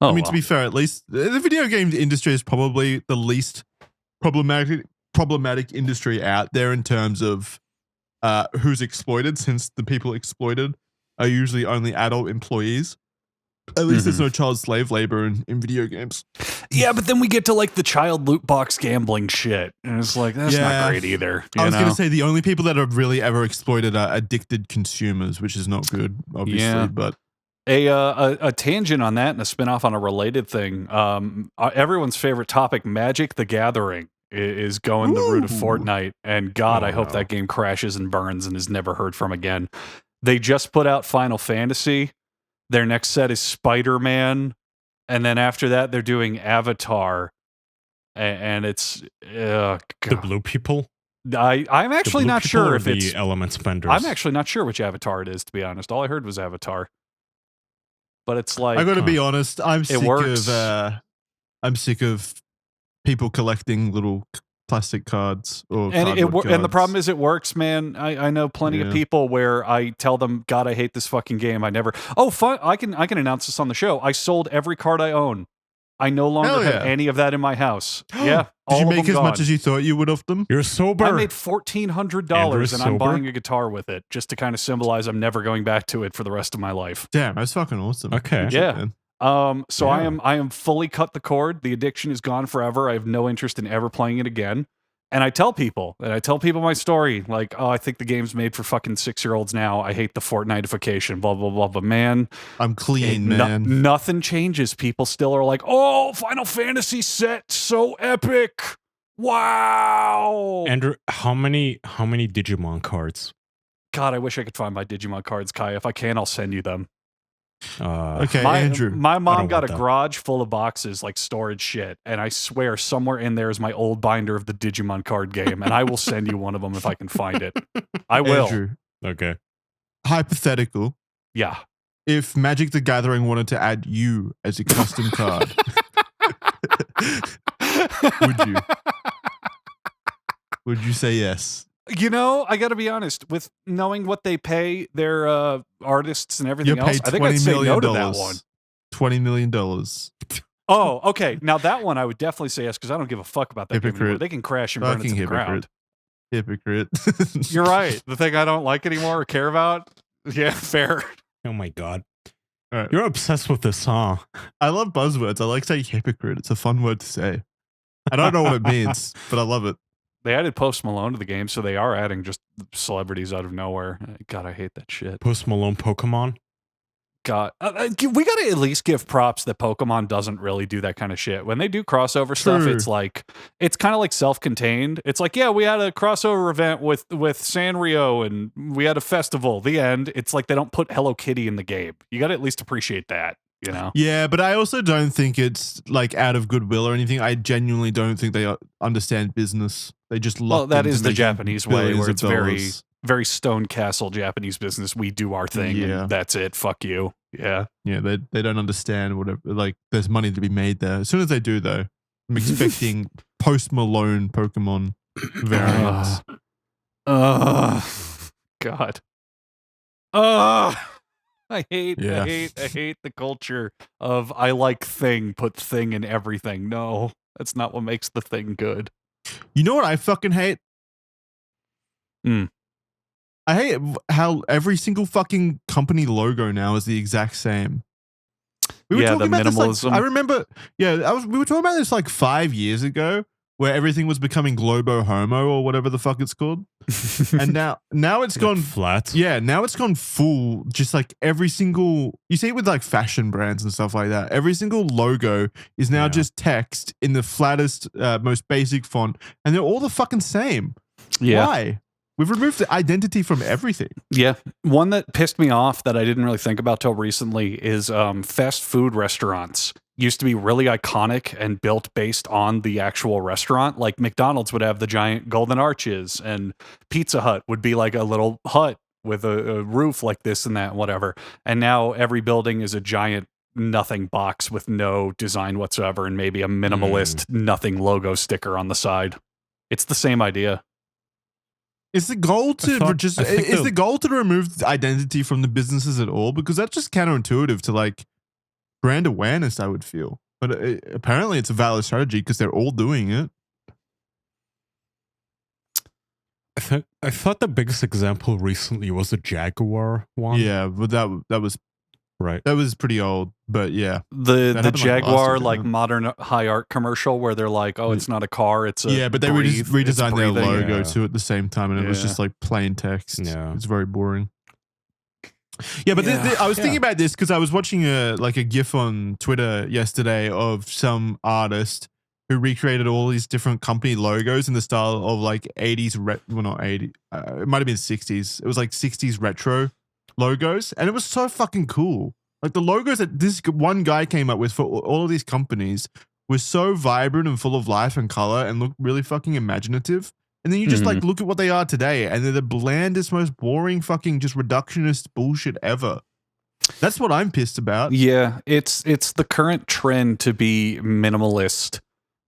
Speaker 2: I mean, to be fair, at least the video game industry is probably the least problematic industry out there in terms of who's exploited, since the people exploited are usually only adult employees. At least there's no child slave labor in video games.
Speaker 3: Yeah, but then we get to the child loot box gambling shit, and it's like that's not great either.
Speaker 2: I was going to say the only people that have really ever exploited are addicted consumers, which is not good, obviously.
Speaker 3: Yeah.
Speaker 2: But
Speaker 3: a tangent on that and a spinoff on a related thing. Everyone's favorite topic, Magic: The Gathering, is going the route of Fortnite, and God, I hope that game crashes and burns and is never heard from again. They just put out Final Fantasy. Their next set is Spider-Man, and then after that, they're doing Avatar, and it's
Speaker 1: the blue people.
Speaker 3: I'm actually not sure if
Speaker 1: it's
Speaker 3: it's
Speaker 1: the element spenders.
Speaker 3: I'm actually not sure which Avatar it is, to be honest. All I heard was Avatar, but it's like
Speaker 2: I got to be honest, I'm sick of people collecting little plastic cards or
Speaker 3: and
Speaker 2: cardboard
Speaker 3: and the
Speaker 2: cards.
Speaker 3: problem is it works, man. I know plenty of people where I tell them, God, I hate this fucking game. I never. Oh, fun! I can announce this on the show. I sold every card I own. I no longer have any of that in my house. Yeah,
Speaker 2: Did you make as much as you thought you would of them?
Speaker 1: You're sober.
Speaker 3: I made $1,400 and I'm buying a guitar with it just to kind of symbolize I'm never going back to it for the rest of my life.
Speaker 2: Damn, that's fucking awesome.
Speaker 1: Okay.
Speaker 3: Yeah. So I am fully cut the cord. The addiction is gone forever. I have no interest in ever playing it again. And I tell people my story, like, oh, I think the game's made for fucking 6-year-olds now. I hate the Fortniteification, blah, blah, blah. But man,
Speaker 2: I'm clean, man.
Speaker 3: Nothing changes. People still are like, oh, Final Fantasy set, so epic. Wow.
Speaker 1: Andrew, how many Digimon cards?
Speaker 3: God, I wish I could find my Digimon cards, Kai. If I can, I'll send you them.
Speaker 2: Okay,
Speaker 3: Andrew. My mom got a
Speaker 1: that.
Speaker 3: garage full of boxes, like storage shit, and I swear somewhere in there is my old binder of the Digimon card game, and I will send you one of them if I can find it. I will.
Speaker 2: Andrew,
Speaker 1: Okay.
Speaker 2: hypothetical.
Speaker 3: Yeah.
Speaker 2: If Magic the Gathering wanted to add you as a custom card, would you? Would you say yes?
Speaker 3: You know, I got to be honest. With knowing what they pay their artists and everything
Speaker 2: You
Speaker 3: else,
Speaker 2: paid
Speaker 3: I think I'd say no to that one.
Speaker 2: $20 million.
Speaker 3: Oh, okay. Now that one I would definitely say yes because I don't give a fuck about that game anymore.
Speaker 2: Hypocrite.
Speaker 3: They can crash and burn it to the ground.
Speaker 2: Hypocrite.
Speaker 3: You're right. The thing I don't like anymore or care about. Yeah, fair.
Speaker 1: Oh my god.
Speaker 2: All right.
Speaker 1: You're obsessed with this, huh?
Speaker 2: I love buzzwords. I like saying hypocrite. It's a fun word to say. I don't know what it means, but I love it.
Speaker 3: They added Post Malone to the game, so they are adding just celebrities out of nowhere. God, I hate that shit.
Speaker 1: Post Malone Pokemon.
Speaker 3: God, we got to at least give props that Pokemon doesn't really do that kind of shit. When they do crossover stuff,
Speaker 2: True.
Speaker 3: it's like it's kind of like self-contained. It's like, yeah, we had a crossover event with Sanrio, and we had a festival. The end. It's like they don't put Hello Kitty in the game. You got to at least appreciate that. You know?
Speaker 2: Yeah, but I also don't think it's like out of goodwill or anything. I genuinely don't think they understand business. They just love.
Speaker 3: Well, that is the Japanese way, where it's very Stone Castle Japanese business. We do our thing, and that's it. Fuck you. Yeah.
Speaker 2: Yeah, they don't understand whatever. Like, there's money to be made there. As soon as they do, though, I'm expecting Post Malone Pokemon variants.
Speaker 3: God. I hate the culture of I like thing, put thing in everything. No, that's not what makes the thing good.
Speaker 2: You know what I fucking hate? I hate how every single fucking company logo now is the exact same. We were talking about
Speaker 3: minimalism.
Speaker 2: this, like, I remember, we were talking about this like 5 years ago, where everything was becoming Globo Homo or whatever the fuck it's called. And now it's gone
Speaker 1: flat.
Speaker 2: Yeah, now it's gone full, just like every single, you see it with like fashion brands and stuff like that. Every single logo is now just text in the flattest, most basic font, and they're all the fucking same.
Speaker 3: Yeah.
Speaker 2: Why? We've removed the identity from everything.
Speaker 3: Yeah. One that pissed me off that I didn't really think about till recently is fast food restaurants. Used to be really iconic and built based on the actual restaurant. Like McDonald's would have the giant golden arches, and Pizza Hut would be like a little hut with a roof like this and that and whatever. And now every building is a giant nothing box with no design whatsoever and maybe a minimalist nothing logo sticker on the side. It's the same idea.
Speaker 2: Is the goal to the goal to remove identity from the businesses at all? Because that's just counterintuitive to like brand awareness, I would feel. But apparently it's a valid strategy because they're all doing it.
Speaker 1: I thought the biggest example recently was the Jaguar one.
Speaker 2: Yeah, but that was
Speaker 1: right.
Speaker 2: That was pretty old, but yeah.
Speaker 3: The Jaguar like modern high art commercial where they're like, oh, it's not a car, it's a
Speaker 2: but they redesigned their logo too at the same time, and it was just like plain text.
Speaker 1: Yeah,
Speaker 2: it's very boring. Yeah, but I was thinking about this because I was watching a GIF on Twitter yesterday of some artist who recreated all these different company logos in the style of like 80s, not 80, it might have been 60s. It was like 60s retro logos, and it was so fucking cool. Like the logos that this one guy came up with for all of these companies were so vibrant and full of life and color and look really fucking imaginative. And then you just like look at what they are today, and they're the blandest, most boring fucking just reductionist bullshit ever. That's what I'm pissed about.
Speaker 3: Yeah, it's the current trend to be minimalist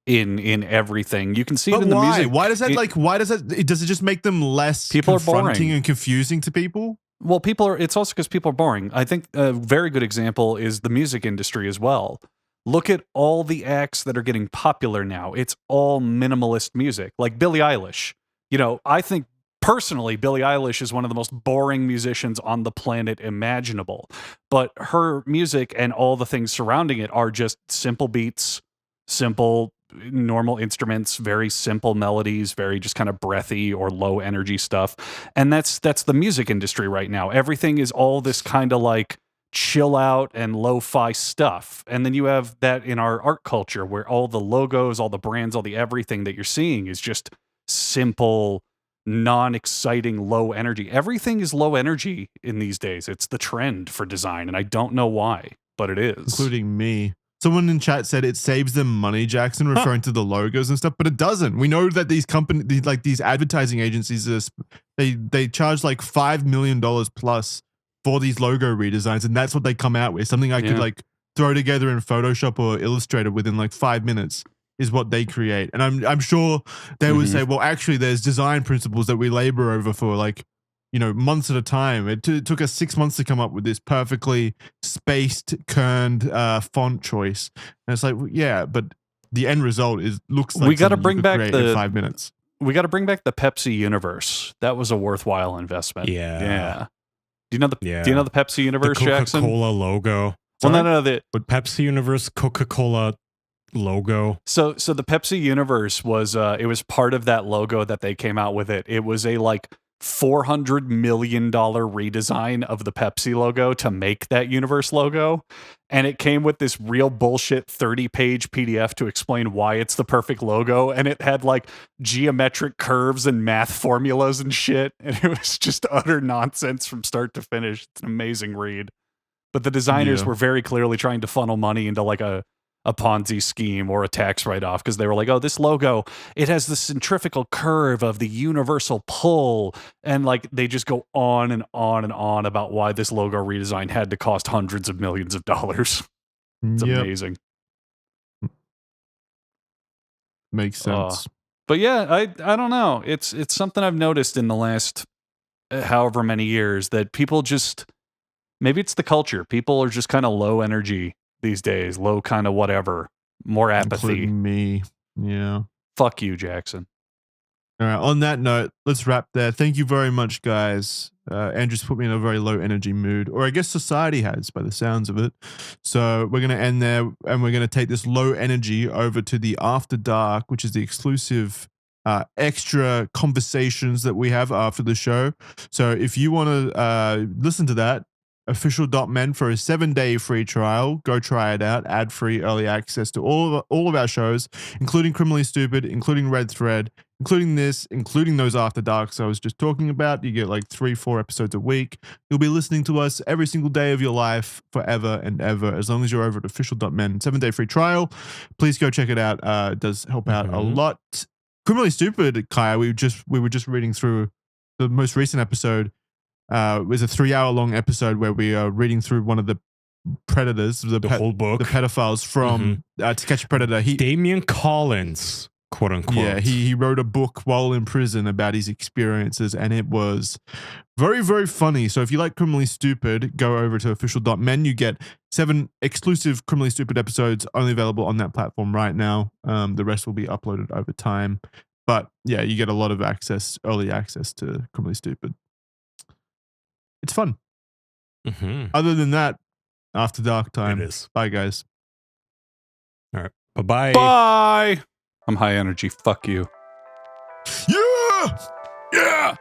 Speaker 3: in everything. You can see it in the music.
Speaker 2: Why does that does it just make them less
Speaker 3: people
Speaker 2: confronting
Speaker 3: are boring
Speaker 2: and confusing to people?
Speaker 3: Well, it's also because people are boring. I think a very good example is the music industry as well. Look at all the acts that are getting popular now. It's all minimalist music, like Billie Eilish. You know, I think personally, Billie Eilish is one of the most boring musicians on the planet imaginable. But her music and all the things surrounding it are just simple beats, simple, normal instruments, very simple melodies, very just kind of breathy or low energy stuff. And that's the music industry right now. Everything is all this kind of like chill out and lo-fi stuff. And then you have that in our art culture where all the logos, all the brands, all the everything that you're seeing is just simple, non-exciting, low energy. Everything is low energy in these days. It's the trend for design, and I don't know why, but it is.
Speaker 2: Including me. Someone in chat said it saves them money, Jackson, referring to the logos and stuff, but it doesn't. We know that these companies, like these advertising agencies, they charge like $5 million plus for these logo redesigns, and that's what they come out with. Something I could like throw together in Photoshop or Illustrator within like 5 minutes is what they create. And I'm sure they would say, well, actually, there's design principles that we labor over for like, you know, months at a time. It took us 6 months to come up with this perfectly spaced, kerned font choice. And it's like, well, yeah, but the end result looks like
Speaker 3: we got to
Speaker 2: something
Speaker 3: bring
Speaker 2: you could
Speaker 3: back
Speaker 2: create
Speaker 3: the
Speaker 2: in 5 minutes.
Speaker 3: We got to bring back the Pepsi universe. That was a worthwhile investment.
Speaker 1: Yeah.
Speaker 3: Do you know the Pepsi universe,
Speaker 1: the
Speaker 3: Jackson?
Speaker 1: Coca-Cola logo.
Speaker 3: Well, no.
Speaker 1: But Pepsi universe, Coca-Cola logo.
Speaker 3: So the Pepsi universe was it was part of that logo that they came out with it. It was a like $400 million redesign of the Pepsi logo to make that universe logo. And it came with this real bullshit 30-page PDF to explain why it's the perfect logo. And it had like geometric curves and math formulas and shit. And it was just utter nonsense from start to finish. It's an amazing read. But the designers were very clearly trying to funnel money into like a Ponzi scheme or a tax write-off, because they were like, oh, this logo, it has the centrifugal curve of the universal pull. And like they just go on and on and on about why this logo redesign had to cost hundreds of millions of dollars. It's amazing.
Speaker 2: Makes sense.
Speaker 3: But yeah, I don't know. It's something I've noticed in the last however many years that people just, maybe it's the culture. People are just kind of low energy these days, low kind of whatever, more apathy.
Speaker 2: Including me. Yeah.
Speaker 3: Fuck you, Jackson.
Speaker 2: All right. On that note, let's wrap there. Thank you very much, guys. Andrew's put me in a very low energy mood, or I guess society has by the sounds of it. So we're going to end there, and we're going to take this low energy over to the After Dark, which is the exclusive extra conversations that we have after the show. So if you want to listen to that, official.men for a 7-day free trial. Go try it out. Ad-free early access to all of our shows, including Criminally Stupid, including Red Thread, including this, including those After Darks I was just talking about. You get like 3-4 episodes a week. You'll be listening to us every single day of your life forever and ever, as long as you're over at official.men. 7-day free trial. Please go check it out. It does help out a lot. Criminally Stupid, Kaya, we were just reading through the most recent episode. It was a 3-hour-long episode where we are reading through one of the predators, the
Speaker 1: whole book,
Speaker 2: the pedophiles from To Catch a Predator.
Speaker 1: Damian Collins, quote unquote.
Speaker 2: Yeah, he wrote a book while in prison about his experiences, and it was very, very funny. So if you like Criminally Stupid, go over to official.men. You get 7 exclusive Criminally Stupid episodes only available on that platform right now. The rest will be uploaded over time. But yeah, you get a lot of early access to Criminally Stupid. It's fun. Other than that, After Dark time.
Speaker 1: It is.
Speaker 2: Bye, guys.
Speaker 1: All right. Bye-bye.
Speaker 3: Bye. I'm high energy. Fuck you.
Speaker 2: Yeah! Yeah!